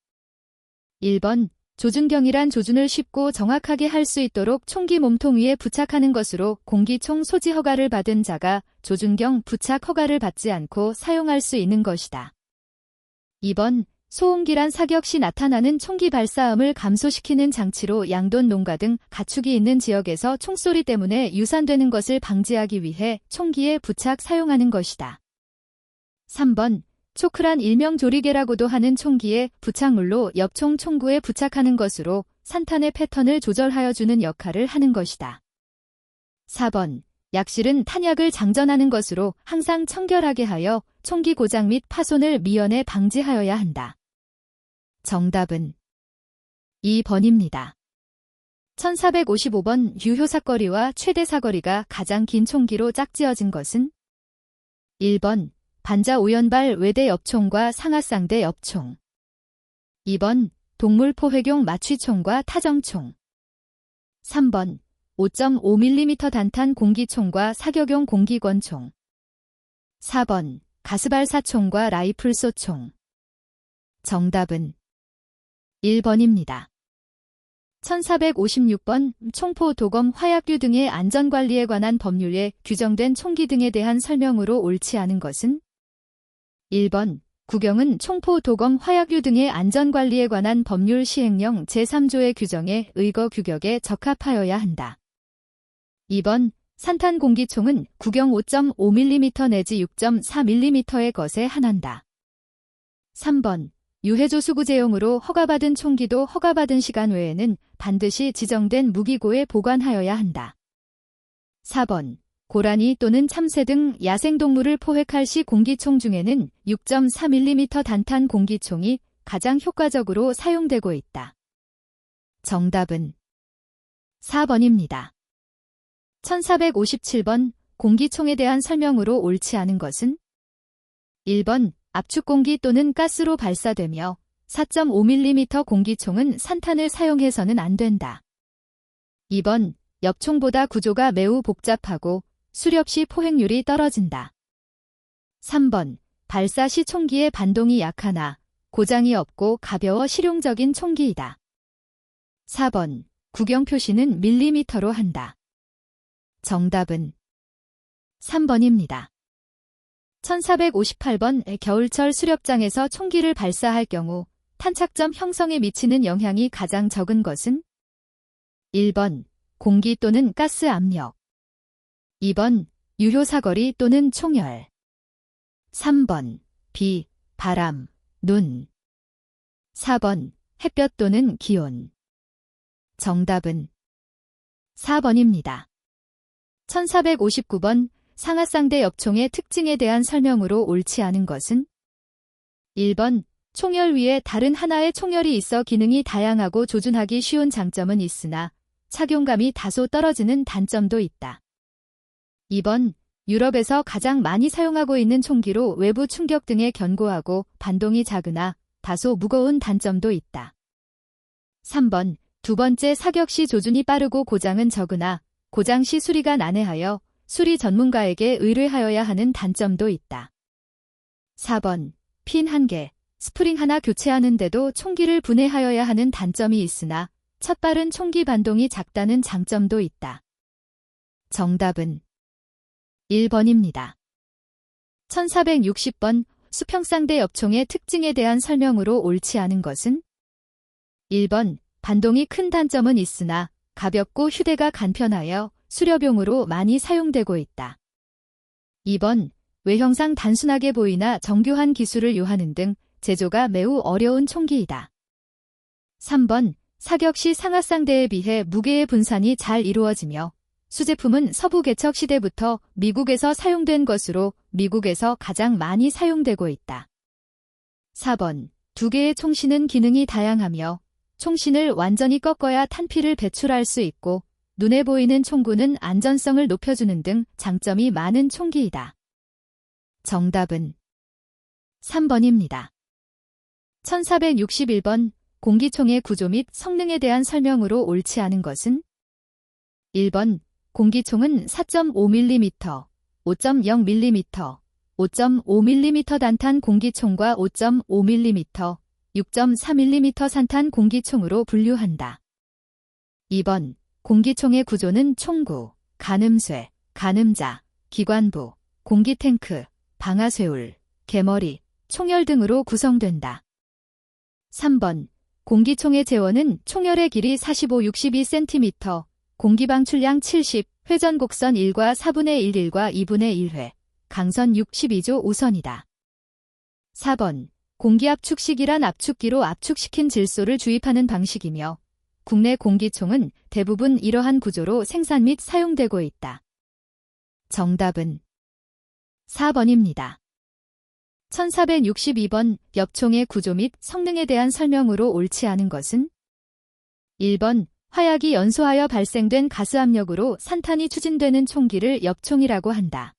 1번, 조준경이란 조준을 쉽고 정확하게 할 수 있도록 총기 몸통 위에 부착하는 것으로 공기총 소지 허가를 받은 자가 조준경 부착 허가를 받지 않고 사용할 수 있는 것이다. 2번, 소음기란 사격 시 나타나는 총기 발사음을 감소시키는 장치로 양돈 농가 등 가축이 있는 지역에서 총소리 때문에 유산되는 것을 방지하기 위해 총기에 부착 사용하는 것이다. 3번, 초크란 일명 조리개라고도 하는 총기에 부착물로 엽총 총구에 부착하는 것으로 산탄의 패턴을 조절하여 주는 역할을 하는 것이다. 4번, 약실은 탄약을 장전하는 것으로 항상 청결하게 하여 총기 고장 및 파손을 미연에 방지하여야 한다. 정답은 2번입니다. 1455번, 유효사거리와 최대사거리가 가장 긴 총기로 짝지어진 것은? 1번, 반자 오연발 외대 엽총과 상하쌍대 엽총. 2번, 동물 포획용 마취총과 타정총. 3번, 5.5mm 단탄 공기총과 사격용 공기권총. 4번, 가스발사총과 라이플소총. 정답은 1번입니다. 1456번, 총포, 도검, 화약류 등의 안전관리에 관한 법률에 규정된 총기 등에 대한 설명으로 옳지 않은 것은? 1번, 구경은 총포, 도검, 화약류 등의 안전관리에 관한 법률 시행령 제3조의 규정에 의거 규격에 적합하여야 한다. 2번, 산탄 공기총은 구경 5.5mm 내지 6.4mm의 것에 한한다. 3번, 유해조 수구제용으로 허가받은 총기도 허가받은 시간 외에는 반드시 지정된 무기고에 보관하여야 한다. 4번, 고라니 또는 참새 등 야생동물을 포획할 시 공기총 중에는 6.4mm 단탄 공기총이 가장 효과적으로 사용되고 있다. 정답은 4번입니다. 1457번, 공기총에 대한 설명으로 옳지 않은 것은? 1번, 압축공기 또는 가스로 발사되며 4.5mm 공기총은 산탄을 사용해서는 안 된다. 2번, 엽총보다 구조가 매우 복잡하고 수렵 시 포획률이 떨어진다. 3번, 발사 시 총기의 반동이 약하나 고장이 없고 가벼워 실용적인 총기이다. 4번, 구경 표시는 밀리미터로 한다. 정답은 3번입니다. 1458번, 겨울철 수렵장에서 총기를 발사할 경우 탄착점 형성에 미치는 영향이 가장 적은 것은? 1번, 공기 또는 가스 압력. 2번, 유효사거리 또는 총열. 3번, 비, 바람, 눈. 4번, 햇볕 또는 기온. 정답은 4번입니다. 1459번, 상하쌍대 엽총의 특징에 대한 설명으로 옳지 않은 것은? 1번, 총열 위에 다른 하나의 총열이 있어 기능이 다양하고 조준하기 쉬운 장점은 있으나 착용감이 다소 떨어지는 단점도 있다. 2번, 유럽에서 가장 많이 사용하고 있는 총기로 외부 충격 등에 견고하고 반동이 작으나 다소 무거운 단점도 있다. 3번, 두 번째, 사격 시 조준이 빠르고 고장은 적으나 고장 시 수리가 난해하여 수리 전문가에게 의뢰하여야 하는 단점도 있다. 4번, 핀 1개, 스프링 하나 교체하는데도 총기를 분해하여야 하는 단점이 있으나 첫 발은 총기 반동이 작다는 장점도 있다. 정답은 1번입니다. 1460번, 수평쌍대 엽총의 특징에 대한 설명으로 옳지 않은 것은? 1번, 반동이 큰 단점은 있으나 가볍고 휴대가 간편하여 수렵용으로 많이 사용되고 있다. 2번, 외형상 단순하게 보이나 정교한 기술을 요하는 등 제조가 매우 어려운 총기이다. 3번, 사격 시 상하쌍대에 비해 무게의 분산이 잘 이루어지며 수제품은 서부 개척 시대부터 미국에서 사용된 것으로 미국에서 가장 많이 사용되고 있다. 4번, 두 개의 총신은 기능이 다양하며 총신을 완전히 꺾어야 탄피를 배출할 수 있고 눈에 보이는 총구는 안전성을 높여주는 등 장점이 많은 총기이다. 정답은 3번입니다. 1461번, 공기총의 구조 및 성능에 대한 설명으로 옳지 않은 것은? 1번, 공기총은 4.5mm, 5.0mm, 5.5mm 단탄 공기총과 5.5mm, 6.4mm 산탄 공기총으로 분류한다. 2번, 공기총의 구조는 총구, 가늠쇠, 가늠자, 기관부, 공기탱크, 방아쇠울, 개머리, 총열 등으로 구성된다. 3번, 공기총의 제원은 총열의 길이 45-62cm, 공기방출량 70, 회전 곡선 1과 4분의 1, 1과 2분의 1회, 강선 62조 5선이다. 4번, 공기압축식이란 압축기로 압축시킨 질소를 주입하는 방식이며 국내 공기총은 대부분 이러한 구조로 생산 및 사용되고 있다. 정답은 4번입니다. 1462번, 엽총의 구조 및 성능에 대한 설명으로 옳지 않은 것은? 1번, 화약이 연소하여 발생된 가스압력으로 산탄이 추진되는 총기를 엽총이라고 한다.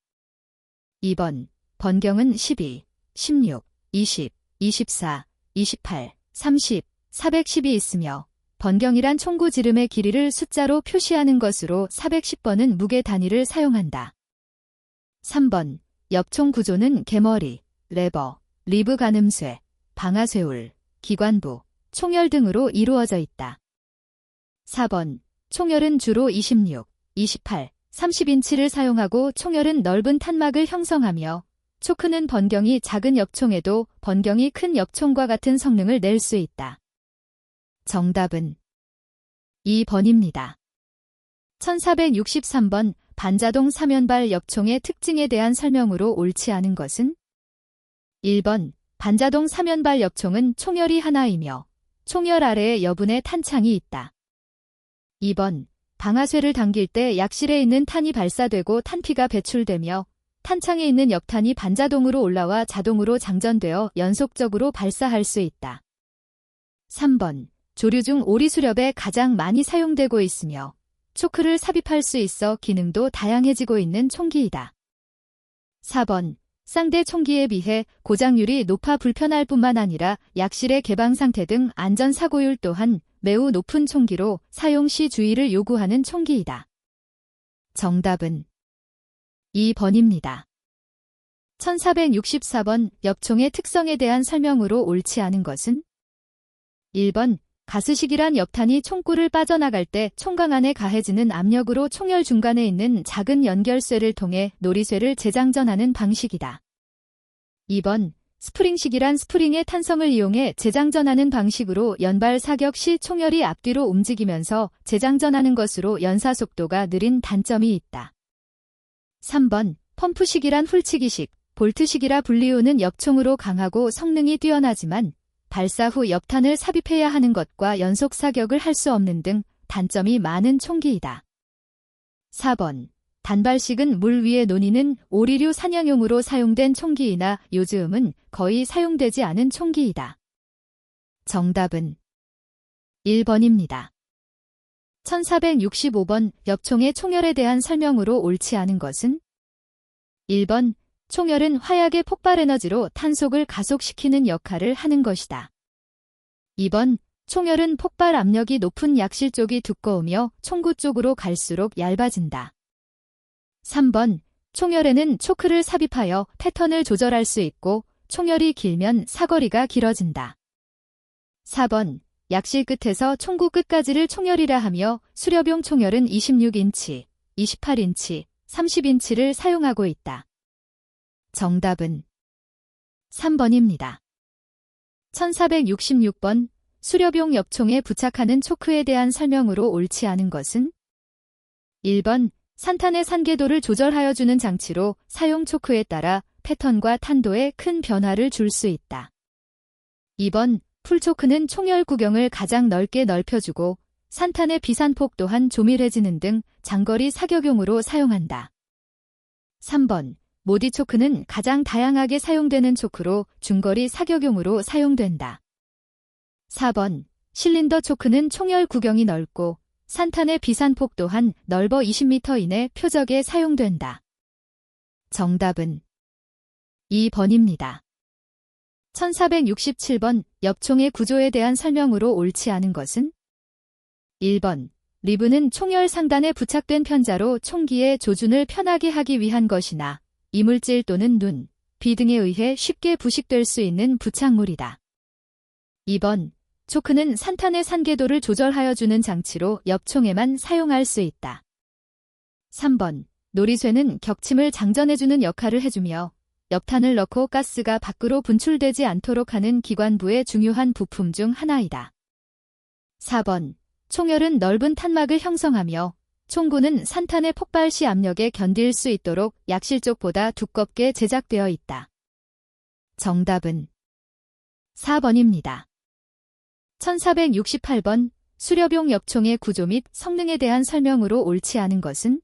2번, 번경은 12, 16, 20, 24, 28, 30, 410이 있으며 번경이란 총구 지름의 길이를 숫자로 표시하는 것으로 410번은 무게 단위를 사용한다. 3번, 엽총 구조는 개머리, 레버, 리브 가늠쇠, 방아쇠울, 기관부, 총열 등으로 이루어져 있다. 4번, 총열은 주로 26, 28, 30인치를 사용하고 총열은 넓은 탄막을 형성하며 초크는 번경이 작은 엽총에도 번경이 큰 엽총과 같은 성능을 낼 수 있다. 정답은 2번입니다. 1463번, 반자동 사면발 엽총의 특징에 대한 설명으로 옳지 않은 것은? 1번, 반자동 사면발 엽총은 총열이 하나이며 총열 아래에 여분의 탄창이 있다. 2번, 방아쇠를 당길 때 약실에 있는 탄이 발사되고 탄피가 배출되며 탄창에 있는 엽탄이 반자동으로 올라와 자동으로 장전되어 연속적으로 발사할 수 있다. 3번, 조류 중 오리 수렵에 가장 많이 사용되고 있으며 초크를 삽입할 수 있어 기능도 다양해지고 있는 총기이다. 4번, 쌍대 총기에 비해 고장률이 높아 불편할 뿐만 아니라 약실의 개방 상태 등 안전사고율 또한 매우 높은 총기로 사용 시 주의를 요구하는 총기이다. 정답은 2번입니다. 1464번, 엽총의 특성에 대한 설명으로 옳지 않은 것은? 1번, 가스식이란 엽탄이 총구를 빠져나갈 때 총강 안에 가해지는 압력으로 총열 중간에 있는 작은 연결쇠를 통해 놀이쇠를 재장전하는 방식이다. 2번, 스프링식이란 스프링의 탄성을 이용해 재장전하는 방식으로 연발 사격 시 총열이 앞뒤로 움직이면서 재장전하는 것으로 연사 속도가 느린 단점이 있다. 3번, 펌프식이란 훌치기식, 볼트식이라 불리우는 엽총으로 강하고 성능이 뛰어나지만 발사 후 엽탄을 삽입해야 하는 것과 연속 사격을 할 수 없는 등 단점이 많은 총기이다. 4번, 단발식은 물 위에 논이는 오리류 사냥용으로 사용된 총기이나 요즘은 거의 사용되지 않은 총기이다. 정답은 1번입니다. 1465번, 엽총의 총열에 대한 설명으로 옳지 않은 것은? 1번, 총열은 화약의 폭발 에너지로 탄속을 가속시키는 역할을 하는 것이다. 2번, 총열은 폭발 압력이 높은 약실 쪽이 두꺼우며 총구 쪽으로 갈수록 얇아진다. 3번. 총열에는 초크를 삽입하여 패턴을 조절할 수 있고 총열이 길면 사거리가 길어진다. 4번. 약실 끝에서 총구 끝까지를 총열이라 하며 수렵용 총열은 26인치, 28인치, 30인치를 사용하고 있다. 정답은 3번입니다. 1466번. 수렵용 엽총에 부착하는 초크에 대한 설명으로 옳지 않은 것은? 1번. 산탄의 산궤도를 조절하여 주는 장치로 사용 초크에 따라 패턴과 탄도에 큰 변화를 줄 수 있다. 2번. 풀초크는 총열 구경을 가장 넓게 넓혀주고 산탄의 비산폭 또한 조밀해지는 등 장거리 사격용으로 사용한다. 3번. 모디 초크는 가장 다양하게 사용되는 초크로 중거리 사격용으로 사용된다. 4번. 실린더 초크는 총열 구경이 넓고 산탄의 비산폭 또한 넓어 20m 이내 표적에 사용된다. 정답은 2번입니다. 1467번. 엽총의 구조에 대한 설명으로 옳지 않은 것은? 1번. 리브는 총열 상단에 부착된 편자로 총기의 조준을 편하게 하기 위한 것이나 이물질 또는 눈, 비 등에 의해 쉽게 부식될 수 있는 부착물이다. 2번. 초크는 산탄의 산궤도를 조절하여 주는 장치로 엽총에만 사용할 수 있다. 3번. 놀이쇠는 격침을 장전해주는 역할을 해주며 엽탄을 넣고 가스가 밖으로 분출되지 않도록 하는 기관부의 중요한 부품 중 하나이다. 4번. 총열은 넓은 탄막을 형성하며 총구는 산탄의 폭발 시 압력에 견딜 수 있도록 약실 쪽보다 두껍게 제작되어 있다. 정답은 4번입니다. 1468번. 수렵용 엽총의 구조 및 성능에 대한 설명으로 옳지 않은 것은?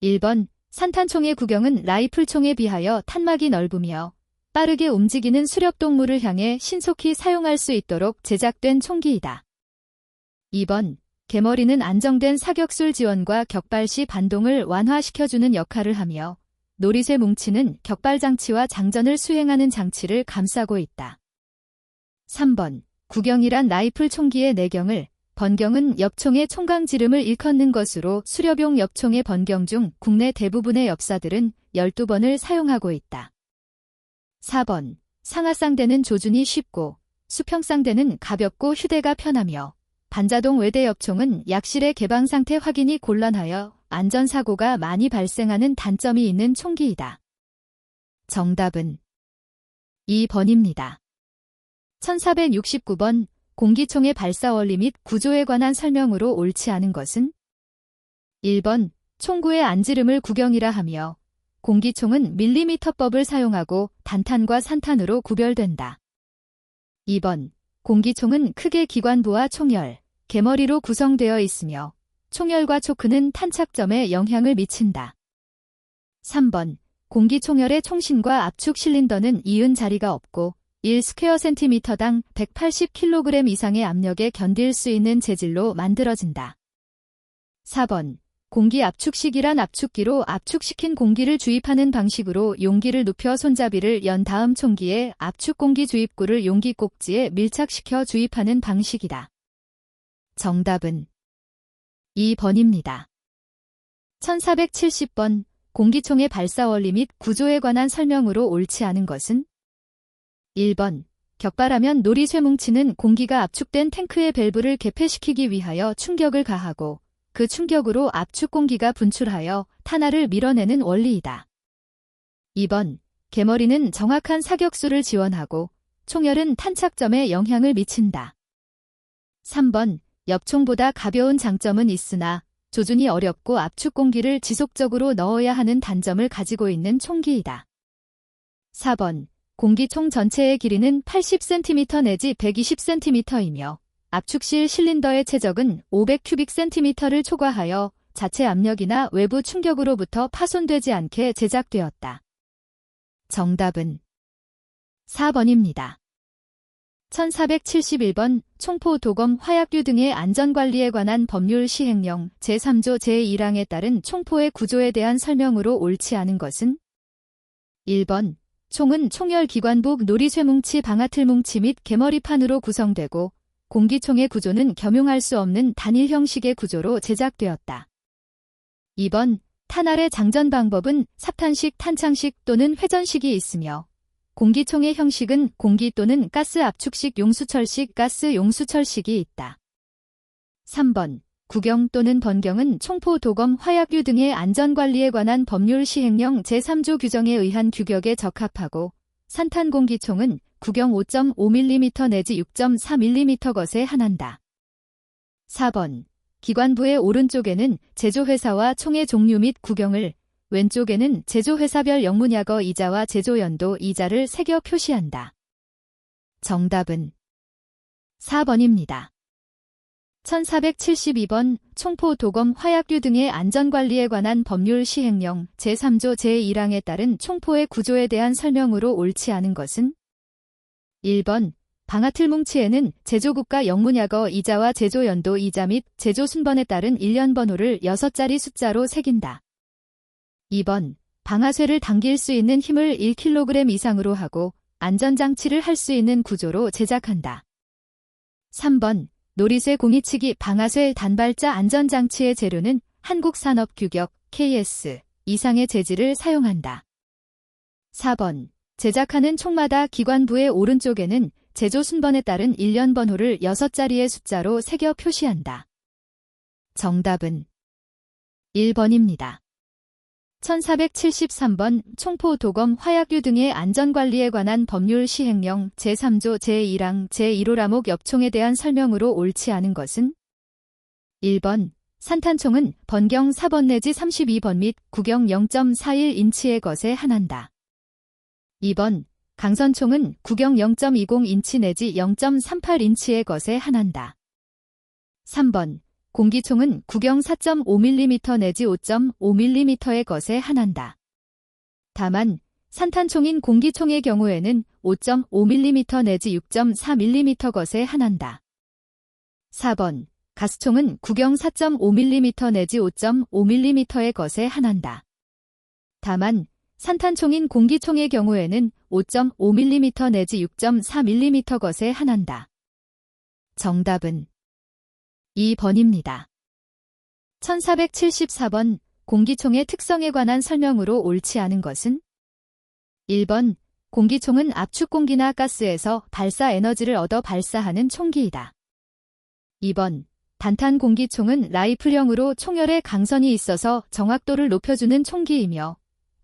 1번. 산탄총의 구경은 라이플총에 비하여 탄막이 넓으며 빠르게 움직이는 수렵동물을 향해 신속히 사용할 수 있도록 제작된 총기이다. 2번. 개머리는 안정된 사격술 지원과 격발 시 반동을 완화시켜주는 역할을 하며 놀이쇠 뭉치는 격발 장치와 장전을 수행하는 장치를 감싸고 있다. 3번. 구경이란 라이플 총기의 내경을, 번경은 엽총의 총강 지름을 일컫는 것으로 수렵용 엽총의 번경 중 국내 대부분의 엽사들은 12번을 사용하고 있다. 4번. 상하쌍대는 조준이 쉽고 수평쌍대는 가볍고 휴대가 편하며 반자동 외대 엽총은 약실의 개방 상태 확인이 곤란하여 안전사고가 많이 발생하는 단점이 있는 총기이다. 정답은 2번입니다. 1469번. 공기총의 발사 원리 및 구조에 관한 설명으로 옳지 않은 것은? 1번. 총구의 안지름을 구경이라 하며 공기총은 밀리미터법을 사용하고 단탄과 산탄으로 구별된다. 2번. 공기총은 크게 기관부와 총열, 개머리로 구성되어 있으며 총열과 초크는 탄착점에 영향을 미친다. 3번. 공기총열의 총신과 압축 실린더는 이은 자리가 없고 1스퀘어센티미터당 180kg 이상의 압력에 견딜 수 있는 재질로 만들어진다. 4번. 공기 압축식이란 압축기로 압축시킨 공기를 주입하는 방식으로 용기를 눕혀 손잡이를 연 다음 총기에 압축 공기 주입구를 용기 꼭지에 밀착시켜 주입하는 방식이다. 정답은 2번입니다. 1470번. 공기총의 발사 원리 및 구조에 관한 설명으로 옳지 않은 것은? 1번. 격발하면 놀이쇠 뭉치는 공기가 압축된 탱크의 밸브를 개폐시키기 위하여 충격을 가하고 그 충격으로 압축 공기가 분출하여 탄화를 밀어내는 원리이다. 2번. 개머리는 정확한 사격수를 지원하고 총열은 탄착점에 영향을 미친다. 3번. 엽총보다 가벼운 장점은 있으나 조준이 어렵고 압축 공기를 지속적으로 넣어야 하는 단점을 가지고 있는 총기이다. 4번. 공기총 전체의 길이는 80cm 내지 120cm이며 압축실 실린더의 최적은 500cm를 초과하여 자체 압력이나 외부 충격으로부터 파손되지 않게 제작되었다. 정답은 4번입니다. 1471번. 총포 도검 화약류 등의 안전관리에 관한 법률 시행령 제3조 제1항에 따른 총포의 구조에 대한 설명으로 옳지 않은 것은? 1번. 총은 총열 기관부 놀이쇠 뭉치 방아틀 뭉치 및 개머리판으로 구성되고 공기총의 구조는 겸용할 수 없는 단일 형식의 구조로 제작되었다. 2번, 탄알의 장전 방법은 삽탄식, 탄창식 또는 회전식이 있으며 공기총의 형식은 공기 또는 가스 압축식, 용수철식, 가스 용수철식이 있다. 3번, 구경 또는 번경은 총포, 도검, 화약류 등의 안전관리에 관한 법률 시행령 제3조 규정에 의한 규격에 적합하고 산탄 공기총은 구경 5.5mm 내지 6.4mm 것에 한한다. 4번, 기관부의 오른쪽에는 제조회사와 총의 종류 및 구경을, 왼쪽에는 제조회사별 영문약어 이자와 제조연도 이자를 새겨 표시한다. 정답은 4번입니다. 1472번 총포, 도검, 화약류 등의 안전관리에 관한 법률 시행령 제3조 제1항에 따른 총포의 구조에 대한 설명으로 옳지 않은 것은 1번, 방아틀뭉치에는 제조국가 영문약어 이자와 제조연도 이자 및 제조순번에 따른 일련 번호를 6자리 숫자로 새긴다. 2번, 방아쇠를 당길 수 있는 힘을 1kg 이상으로 하고 안전장치를 할 수 있는 구조로 제작한다. 3번, 놀이쇠 공이치기 방아쇠 단발자 안전장치의 재료는 한국산업규격 KS 이상의 재질을 사용한다. 4번, 제작하는 총마다 기관부의 오른쪽에는 제조 순번에 따른 일련 번호를 6자리의 숫자로 새겨 표시한다. 정답은 1번입니다. 1473번 총포, 도검, 화약류 등의 안전관리에 관한 법률 시행령 제3조 제1항 제1호라목 엽총에 대한 설명으로 옳지 않은 것은 1번, 산탄총은 번경 4번 내지 32번 및 구경 0.41인치의 것에 한한다. 2번, 강선총은 구경 0.20인치 내지 0.38인치의 것에 한한다. 3번, 공기총은 구경 4.5mm 내지 5.5mm의 것에 한한다. 다만 산탄총인 공기총의 경우에는 5.5mm 내지 6.4mm 것에 한한다. 4번, 가스총은 구경 4.5mm 내지 5.5mm의 것에 한한다. 다만 산탄총인 공기총의 경우에는 5.5mm 내지 6.4mm 것에 한한다. 정답은 2번입니다. 1474번 공기총의 특성에 관한 설명으로 옳지 않은 것은 1번, 공기총은 압축공기나 가스에서 발사 에너지를 얻어 발사하는 총기이다. 2번, 단탄 공기총은 라이플형으로 총열에 강선이 있어서 정확도를 높여주는 총기이며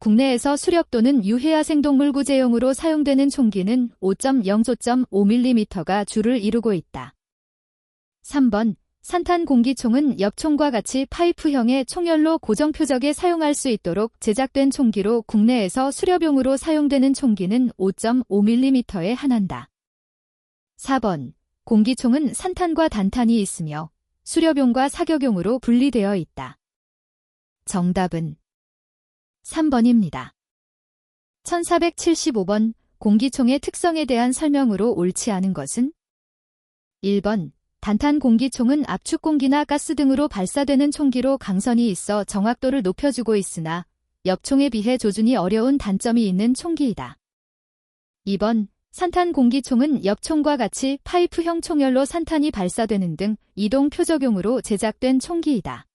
국내에서 수렵 또는 유해화 생동물 구제용으로 사용되는 총기는 5.0-5.5mm가 주를 이루고 있다. 3번, 산탄 공기총은 엽총과 같이 파이프형의 총열로 고정 표적에 사용할 수 있도록 제작된 총기로 국내에서 수렵용으로 사용되는 총기는 5.5mm에 한한다. 4번, 공기총은 산탄과 단탄이 있으며 수렵용과 사격용으로 분리되어 있다. 정답은 3번입니다. 1475번 공기총의 특성에 대한 설명으로 옳지 않은 것은 1번, 단탄 공기총은 압축공기나 가스 등으로 발사되는 총기로 강선이 있어 정확도를 높여주고 있으나 엽총에 비해 조준이 어려운 단점이 있는 총기이다. 2번, 산탄 공기총은 엽총과 같이 파이프형 총열로 산탄이 발사되는 등 이동 표적용으로 제작된 총기이다.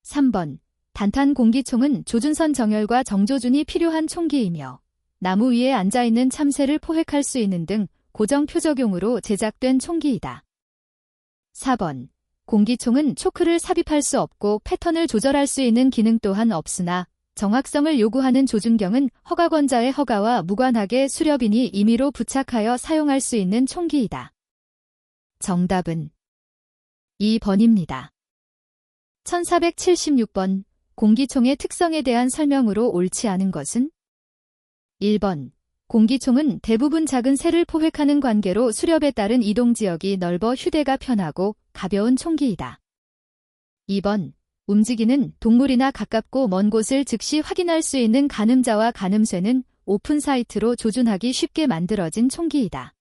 3번, 단탄 공기총은 조준선 정열과 정조준이 필요한 총기이며 나무 위에 앉아있는 참새를 포획할 수 있는 등 고정 표적용으로 제작된 총기이다. 4번, 공기총은 초크를 삽입할 수 없고 패턴을 조절할 수 있는 기능 또한 없으나 정확성을 요구하는 조준경은 허가권자의 허가와 무관하게 수렵인이 임의로 부착하여 사용할 수 있는 총기이다. 정답은 2번입니다. 1476번 공기총의 특성에 대한 설명으로 옳지 않은 것은 1번, 공기총은 대부분 작은 새를 포획하는 관계로 수렵에 따른 이동지역이 넓어 휴대가 편하고 가벼운 총기이다. 2번, 움직이는 동물이나 가깝고 먼 곳을 즉시 확인할 수 있는 가늠자와 가늠쇠는 오픈 사이트로 조준하기 쉽게 만들어진 총기이다.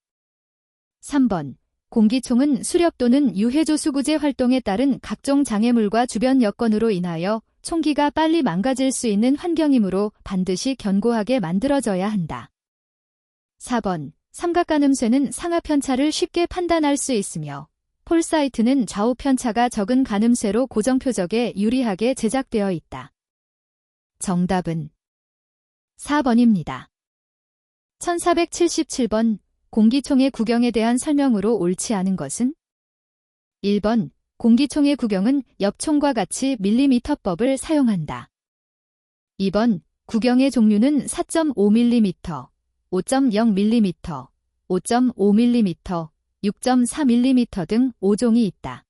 3번, 공기총은 수렵 또는 유해조수구제 활동에 따른 각종 장애물과 주변 여건으로 인하여 총기가 빨리 망가질 수 있는 환경이므로 반드시 견고하게 만들어져야 한다. 4번, 삼각가늠쇠는 상하 편차를 쉽게 판단할 수 있으며 폴사이트는 좌우 편차가 적은 가늠쇠로 고정 표적에 유리하게 제작되어 있다. 정답은 4번입니다. 1477번 공기총의 구경에 대한 설명으로 옳지 않은 것은? 1번 공기총의 구경은 엽총과 같이 밀리미터법을 사용한다. 2번 구경의 종류는 4.5mm, 5.0mm, 5.5mm, 6.4mm 등 5종이 있다.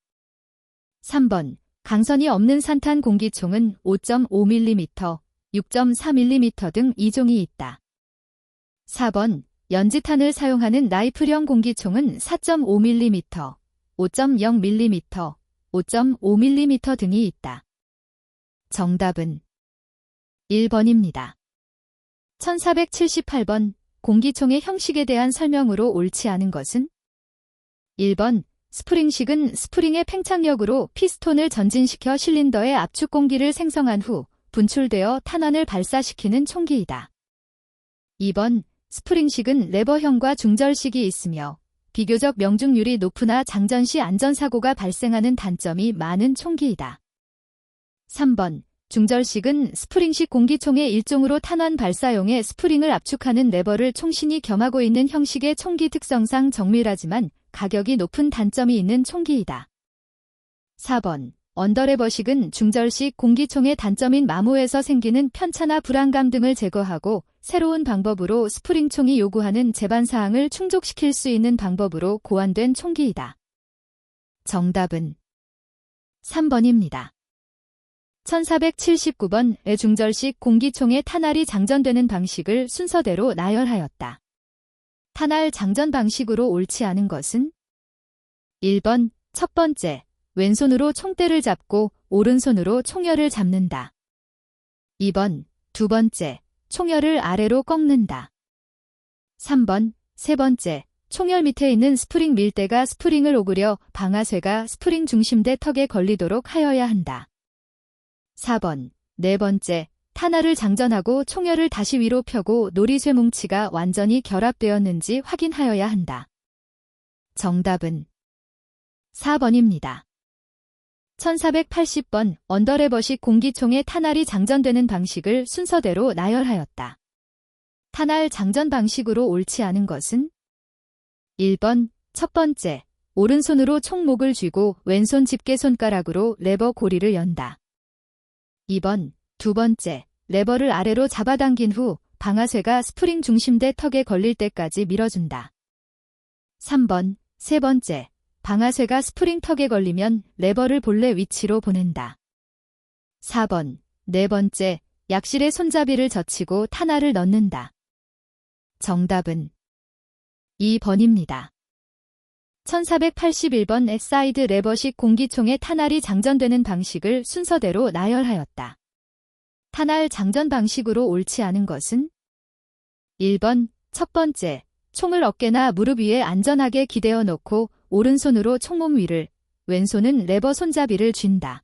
3번 강선이 없는 산탄 공기총은 5.5mm, 6.4mm 등 2종이 있다. 4번 연지탄을 사용하는 라이플형 공기총은 4.5mm, 5.0mm, 5.5mm 등이 있다. 정답은 1번입니다. 1478번 공기총의 형식에 대한 설명으로 옳지 않은 것은? 1번 스프링식은 스프링의 팽창력으로 피스톤을 전진시켜 실린더에 압축 공기를 생성한 후 분출되어 탄환을 발사시키는 총기이다. 2번 스프링식은 레버형과 중절식이 있으며 비교적 명중률이 높으나 장전 시 안전사고가 발생하는 단점이 많은 총기이다. 3번 중절식은 스프링식 공기총의 일종으로 탄환 발사용에 스프링을 압축하는 레버를 총신이 겸하고 있는 형식의 총기 특성상 정밀하지만 가격이 높은 단점이 있는 총기이다. 4번 언더레버식은 중절식 공기총의 단점인 마모에서 생기는 편차나 불안감 등을 제거하고 새로운 방법으로 스프링총이 요구하는 제반사항을 충족시킬 수 있는 방법으로 고안된 총기이다. 정답은 3번입니다. 1479번 중절식 공기총의 탄알이 장전되는 방식을 순서대로 나열하였다. 탄알 장전 방식으로 옳지 않은 것은? 1번 첫 번째, 왼손으로 총대를 잡고 오른손으로 총열을 잡는다. 2번 두 번째, 총열을 아래로 꺾는다. 3번 세 번째, 총열 밑에 있는 스프링 밀대가 스프링을 오그려 방아쇠가 스프링 중심대 턱에 걸리도록 하여야 한다. 4번 네 번째, 탄알을 장전하고 총열을 다시 위로 펴고 놀이쇠 뭉치가 완전히 결합되었는지 확인하여야 한다. 정답은 4번입니다. 1480번 언더레버식 공기총의 탄알이 장전되는 방식을 순서대로 나열하였다. 탄알 장전 방식으로 옳지 않은 것은? 1번 첫 번째, 오른손으로 총목을 쥐고 왼손 집게손가락으로 레버 고리를 연다. 2번 두 번째, 레버를 아래로 잡아당긴 후 방아쇠가 스프링 중심대 턱에 걸릴 때까지 밀어준다. 3번 세 번째, 방아쇠가 스프링 턱에 걸리면 레버를 본래 위치로 보낸다. 4번 네 번째, 약실에 손잡이를 젖히고 탄알을 넣는다. 정답은 2번입니다. 1481번 사이드 레버식 공기총의 탄알이 장전되는 방식을 순서대로 나열하였다. 탄알 장전 방식으로 옳지 않은 것은? 1번 첫 번째, 총을 어깨나 무릎 위에 안전하게 기대어 놓고 오른손으로 총몸 위를, 왼손은 레버 손잡이를 쥔다.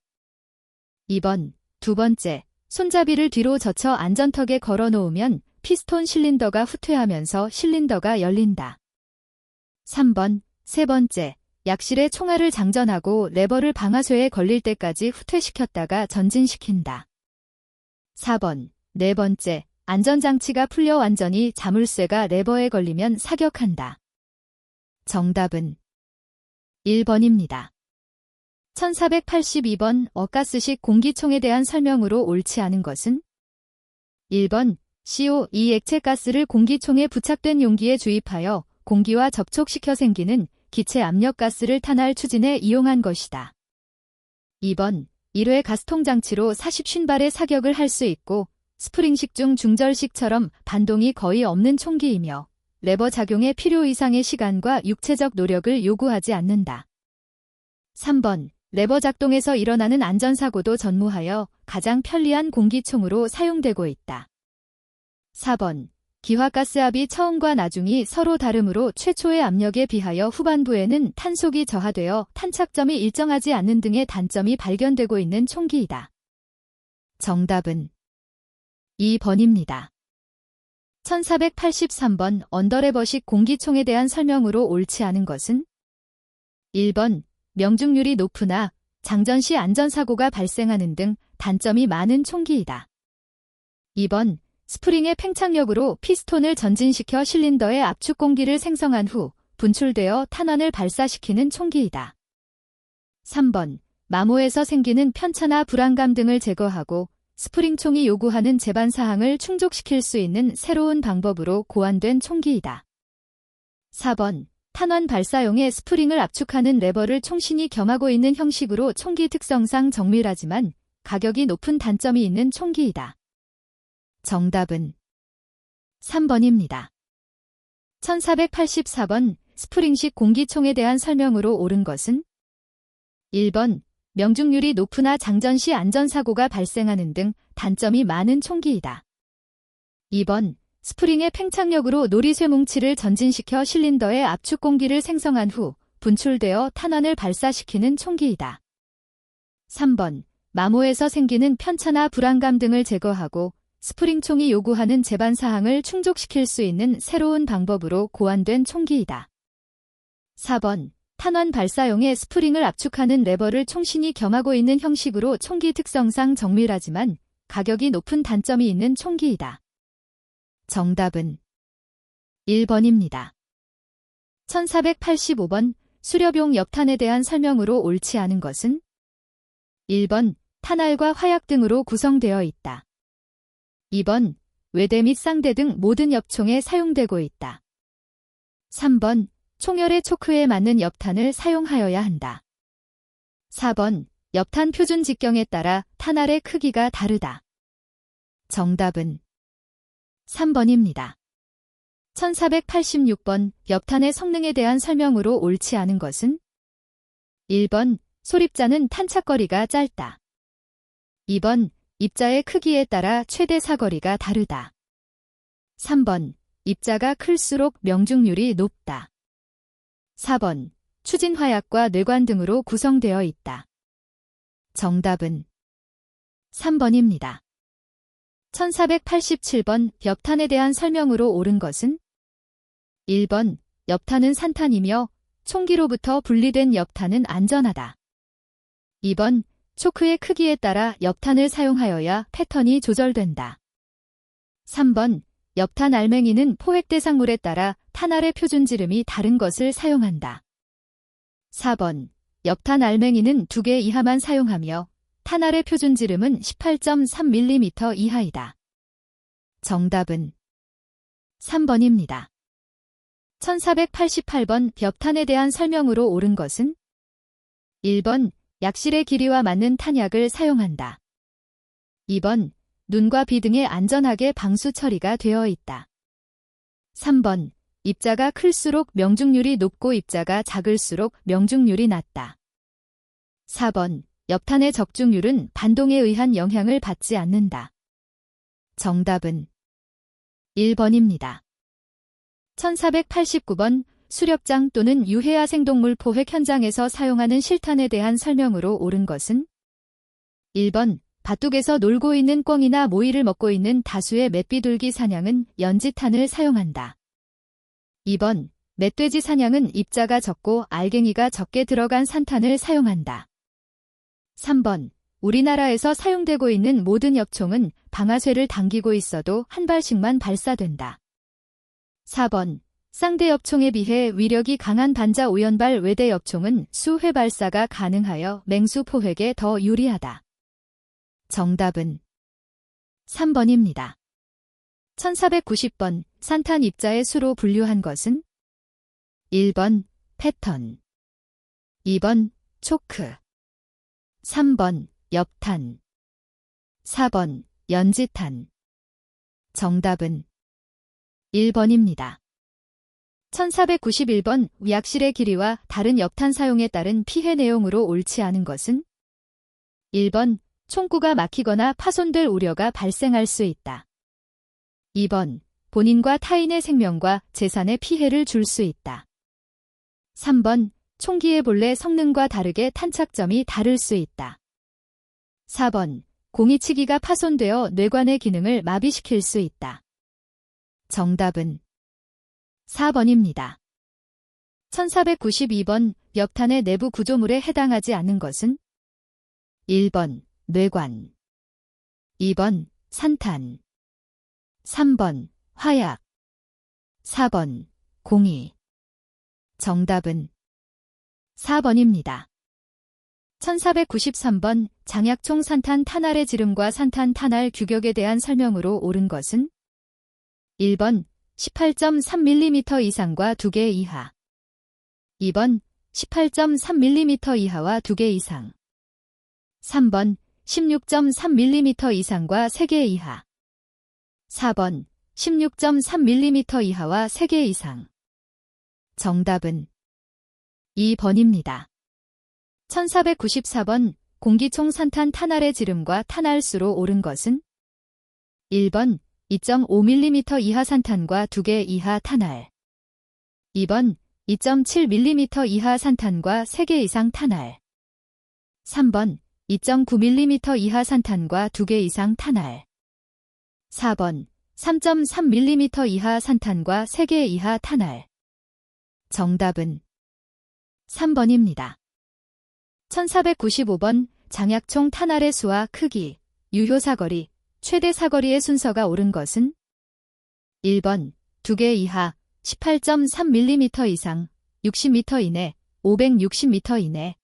2번 두 번째, 손잡이를 뒤로 젖혀 안전턱에 걸어 놓으면 피스톤 실린더가 후퇴하면서 실린더가 열린다. 3번 세 번째, 약실에 총알을 장전하고 레버를 방아쇠에 걸릴 때까지 후퇴시켰다가 전진시킨다. 4번 네 번째, 안전장치가 풀려 완전히 자물쇠가 레버에 걸리면 사격한다. 정답은 1번입니다. 1482번 어가스식 공기총에 대한 설명으로 옳지 않은 것은? 1번 CO2 액체가스를 공기총에 부착된 용기에 주입하여 공기와 접촉시켜 생기는 기체 압력가스를 탄알 추진에 이용한 것이다. 2번 1회 가스통 장치로 40-50발의 사격을 할 수 있고 스프링식 중 중절식처럼 반동이 거의 없는 총기이며 레버 작용에 필요 이상의 시간과 육체적 노력을 요구하지 않는다. 3번 레버 작동에서 일어나는 안전사고도 전무하여 가장 편리한 공기총으로 사용되고 있다. 4번 기화가스압이 처음과 나중이 서로 다르므로 최초의 압력에 비하여 후반부에는 탄속이 저하되어 탄착점이 일정하지 않는 등의 단점이 발견되고 있는 총기이다. 정답은 2번입니다. 1483번 언더레버식 공기총에 대한 설명으로 옳지 않은 것은 1번 명중률이 높으나 장전 시 안전사고가 발생하는 등 단점이 많은 총기이다. 2번 스프링의 팽창력으로 피스톤을 전진시켜 실린더에 압축 공기를 생성한 후 분출되어 탄환을 발사시키는 총기이다. 3번 마모에서 생기는 편차나 불안감 등을 제거하고 스프링총이 요구하는 제반 사항을 충족시킬 수 있는 새로운 방법으로 고안된 총기이다. 4번 탄환 발사용에 스프링을 압축하는 레버를 총신이 겸하고 있는 형식으로 총기 특성상 정밀하지만 가격이 높은 단점이 있는 총기이다. 정답은 3번입니다. 1484번 스프링식 공기총에 대한 설명으로 옳은 것은 1번 명중률이 높으나 장전 시 안전사고가 발생하는 등 단점이 많은 총기이다. 2번 스프링의 팽창력으로 놀이쇠뭉치를 전진시켜 실린더에 압축 공기를 생성한 후 분출되어 탄환을 발사시키는 총기이다. 3번 마모에서 생기는 편차나 불안감 등을 제거하고 스프링총이 요구하는 제반 사항을 충족시킬 수 있는 새로운 방법으로 고안된 총기이다. 4번 탄환 발사용에 스프링을 압축하는 레버를 총신이 겸하고 있는 형식으로 총기 특성상 정밀하지만 가격이 높은 단점이 있는 총기이다. 정답은 1번입니다. 1485번 수렵용 엽탄에 대한 설명으로 옳지 않은 것은 1번 탄알과 화약 등으로 구성되어 있다. 2번 외대 및 쌍대 등 모든 엽총에 사용되고 있다. 3번 총열의 초크에 맞는 엽탄을 사용하여야 한다. 4번 엽탄 표준 직경에 따라 탄알의 크기가 다르다. 정답은 3번입니다. 1486번 엽탄의 성능에 대한 설명으로 옳지 않은 것은 1번 소립자는 탄착거리가 짧다. 2번 입자의 크기에 따라 최대 사거리가 다르다. 3번 입자가 클수록 명중률이 높다. 4번 추진화약과 뇌관 등으로 구성되어 있다. 정답은 3번입니다. 1487번 엽탄에 대한 설명으로 옳은 것은 1번 엽탄은 산탄이며 총기로부터 분리된 엽탄은 안전하다. 2번 초크의 크기에 따라 엽탄을 사용하여야 패턴이 조절된다. 3번 엽탄 알맹이는 포획 대상물에 따라 탄알의 표준 지름이 다른 것을 사용한다. 4번 엽탄 알맹이는 2개 이하만 사용하며 탄알의 표준 지름은 18.3mm 이하이다. 정답은 3번입니다. 1488번 엽탄에 대한 설명으로 옳은 것은 1번 약실의 길이와 맞는 탄약을 사용한다. 2번 눈과 비 등에 안전하게 방수 처리가 되어 있다. 3번 입자가 클수록 명중률이 높고 입자가 작을수록 명중률이 낮다. 4번 엽탄의 적중률은 반동에 의한 영향을 받지 않는다. 정답은 1번입니다. 1489번 수렵장 또는 유해화 생동물 포획 현장에서 사용하는 실탄에 대한 설명으로 옳은 것은 1번 밭둑에서 놀고 있는 꿩이나 모이를 먹고 있는 다수의 맷비둘기 사냥은 연지탄을 사용한다. 2번 멧돼지 사냥은 입자가 적고 알갱이가 적게 들어간 산탄을 사용한다. 3번 우리나라에서 사용되고 있는 모든 엽총은 방아쇠를 당기고 있어도 한 발씩만 발사된다. 4번 쌍대 엽총에 비해 위력이 강한 반자 오연발 외대 엽총은 수회 발사가 가능하여 맹수 포획에 더 유리하다. 정답은 3번입니다. 1490번 산탄 입자의 수로 분류한 것은 1번 패턴, 2번 초크, 3번 엽탄, 4번 연지탄. 정답은 1번입니다. 1491번 약실의 길이와 다른 엽탄 사용에 따른 피해 내용으로 옳지 않은 것은 1번 총구가 막히거나 파손될 우려가 발생할 수 있다. 2번 본인과 타인의 생명과 재산에 피해를 줄 수 있다. 3번 총기의 본래 성능과 다르게 탄착점이 다를 수 있다. 4번 공이치기가 파손되어 뇌관의 기능을 마비시킬 수 있다. 정답은 4번입니다. 1492번 엽탄의 내부 구조물에 해당하지 않는 것은 1번 뇌관, 2번 산탄, 3번 화약, 4번 공이. 정답은 4번입니다. 1493번 장약총 산탄 탄알의 지름과 산탄 탄알 규격에 대한 설명으로 옳은 것은 1번 18.3mm 이상과 2개 이하, 2번 18.3mm 이하와 2개 이상, 3번 16.3mm 이상과 3개 이하, 4번 16.3mm 이하와 3개 이상. 정답은 2번입니다. 1494번 공기총 산탄 탄알의 지름과 탄알수로 옳은 것은 1번 2.5mm 이하 산탄과 2개 이하 탄알, 2번 2.7mm 이하 산탄과 3개 이상 탄알, 3번 2.9mm 이하 산탄과 2개 이상 탄알, 4번 3.3mm 이하 산탄과 3개 이하 탄알. 정답은 3번입니다. 1495번 장약총 탄알의 수와 크기, 유효 사거리, 최대 사거리의 순서가 옳은 것은 1번 2개 이하 18.3mm 이상 60m 이내 560m 이내,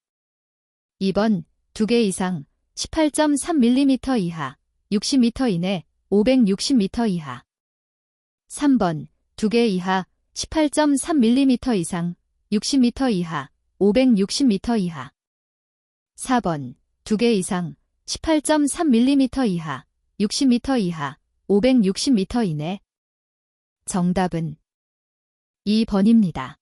2번 2개 이상 18.3mm 이하 60m 이내 560m 이하, 3번 2개 이하 18.3mm 이상 60m 이하 560m 이하, 4번 2개 이상 18.3mm 이하 60m 이하 560m 이내. 정답은 2번입니다.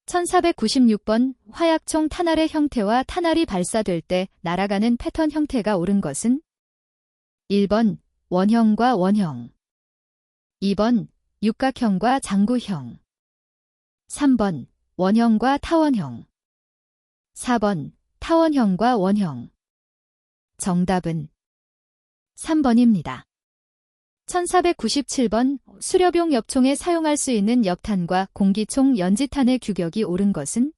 1496번 화약총 탄알의 형태와 탄알이 발사될 때 날아가는 패턴 형태가 옳은 것은 1번 원형과 원형, 2번 육각형과 장구형, 3번 원형과 타원형, 4번 타원형과 원형. 정답은 3번입니다. 1497번 수렵용 엽총에 사용할 수 있는 엽탄과 공기총 연지탄의 규격이 옳은 것은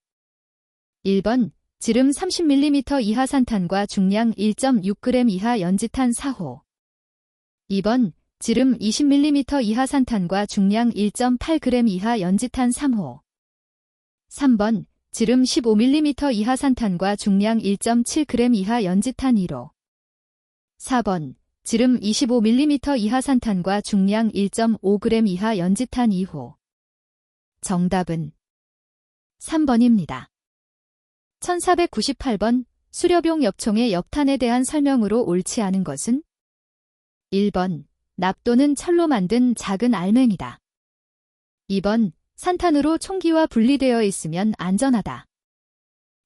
1번 지름 30mm 이하 산탄과 중량 1.6g 이하 연지탄 4호, 2번 지름 20mm 이하 산탄과 중량 1.8g 이하 연지탄 3호, 3번 지름 15mm 이하 산탄과 중량 1.7g 이하 연지탄 1호, 4번 지름 25mm 이하 산탄과 중량 1.5g 이하 연지탄 2호. 정답은 3번입니다. 1498번 수렵용 엽총의 엽탄에 대한 설명으로 옳지 않은 것은 1번 납 또는 철로 만든 작은 알맹이다. 2번 산탄으로 총기와 분리되어 있으면 안전하다.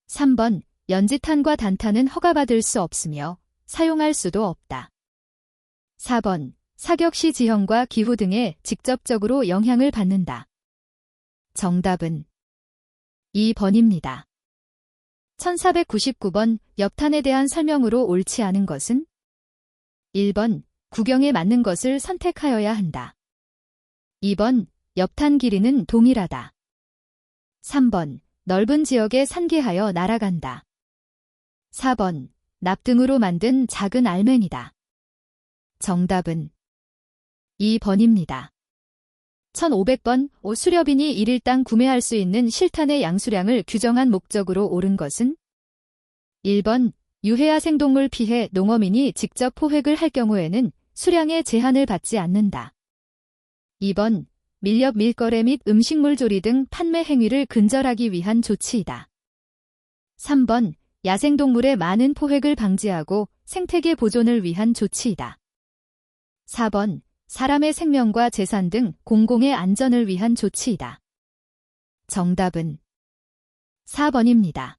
3번 연지탄과 단탄은 허가받을 수 없으며 사용할 수도 없다. 4번 사격 시 지형과 기후 등에 직접적으로 영향을 받는다. 정답은 2번입니다. 1499번 엽탄에 대한 설명으로 옳지 않은 것은 1번 구경에 맞는 것을 선택하여야 한다. 2번 엽탄 길이는 동일하다. 3번 넓은 지역에 산기하여 날아간다. 4번 납 등으로 만든 작은 알맹이다. 정답은 2번입니다. 1500번 수렵인이 1일당 구매할 수 있는 실탄의 양수량을 규정한 목적으로 옳은 것은 1번 유해야 생동물 피해 농어민이 직접 포획을 할 경우에는 수량에 제한을 받지 않는다. 2번 밀렵 밀거래 및 음식물 조리 등 판매 행위를 근절하기 위한 조치이다. 3번 야생동물의 많은 포획을 방지하고 생태계 보존을 위한 조치이다. 4번 사람의 생명과 재산 등 공공의 안전을 위한 조치이다. 정답은 4번입니다.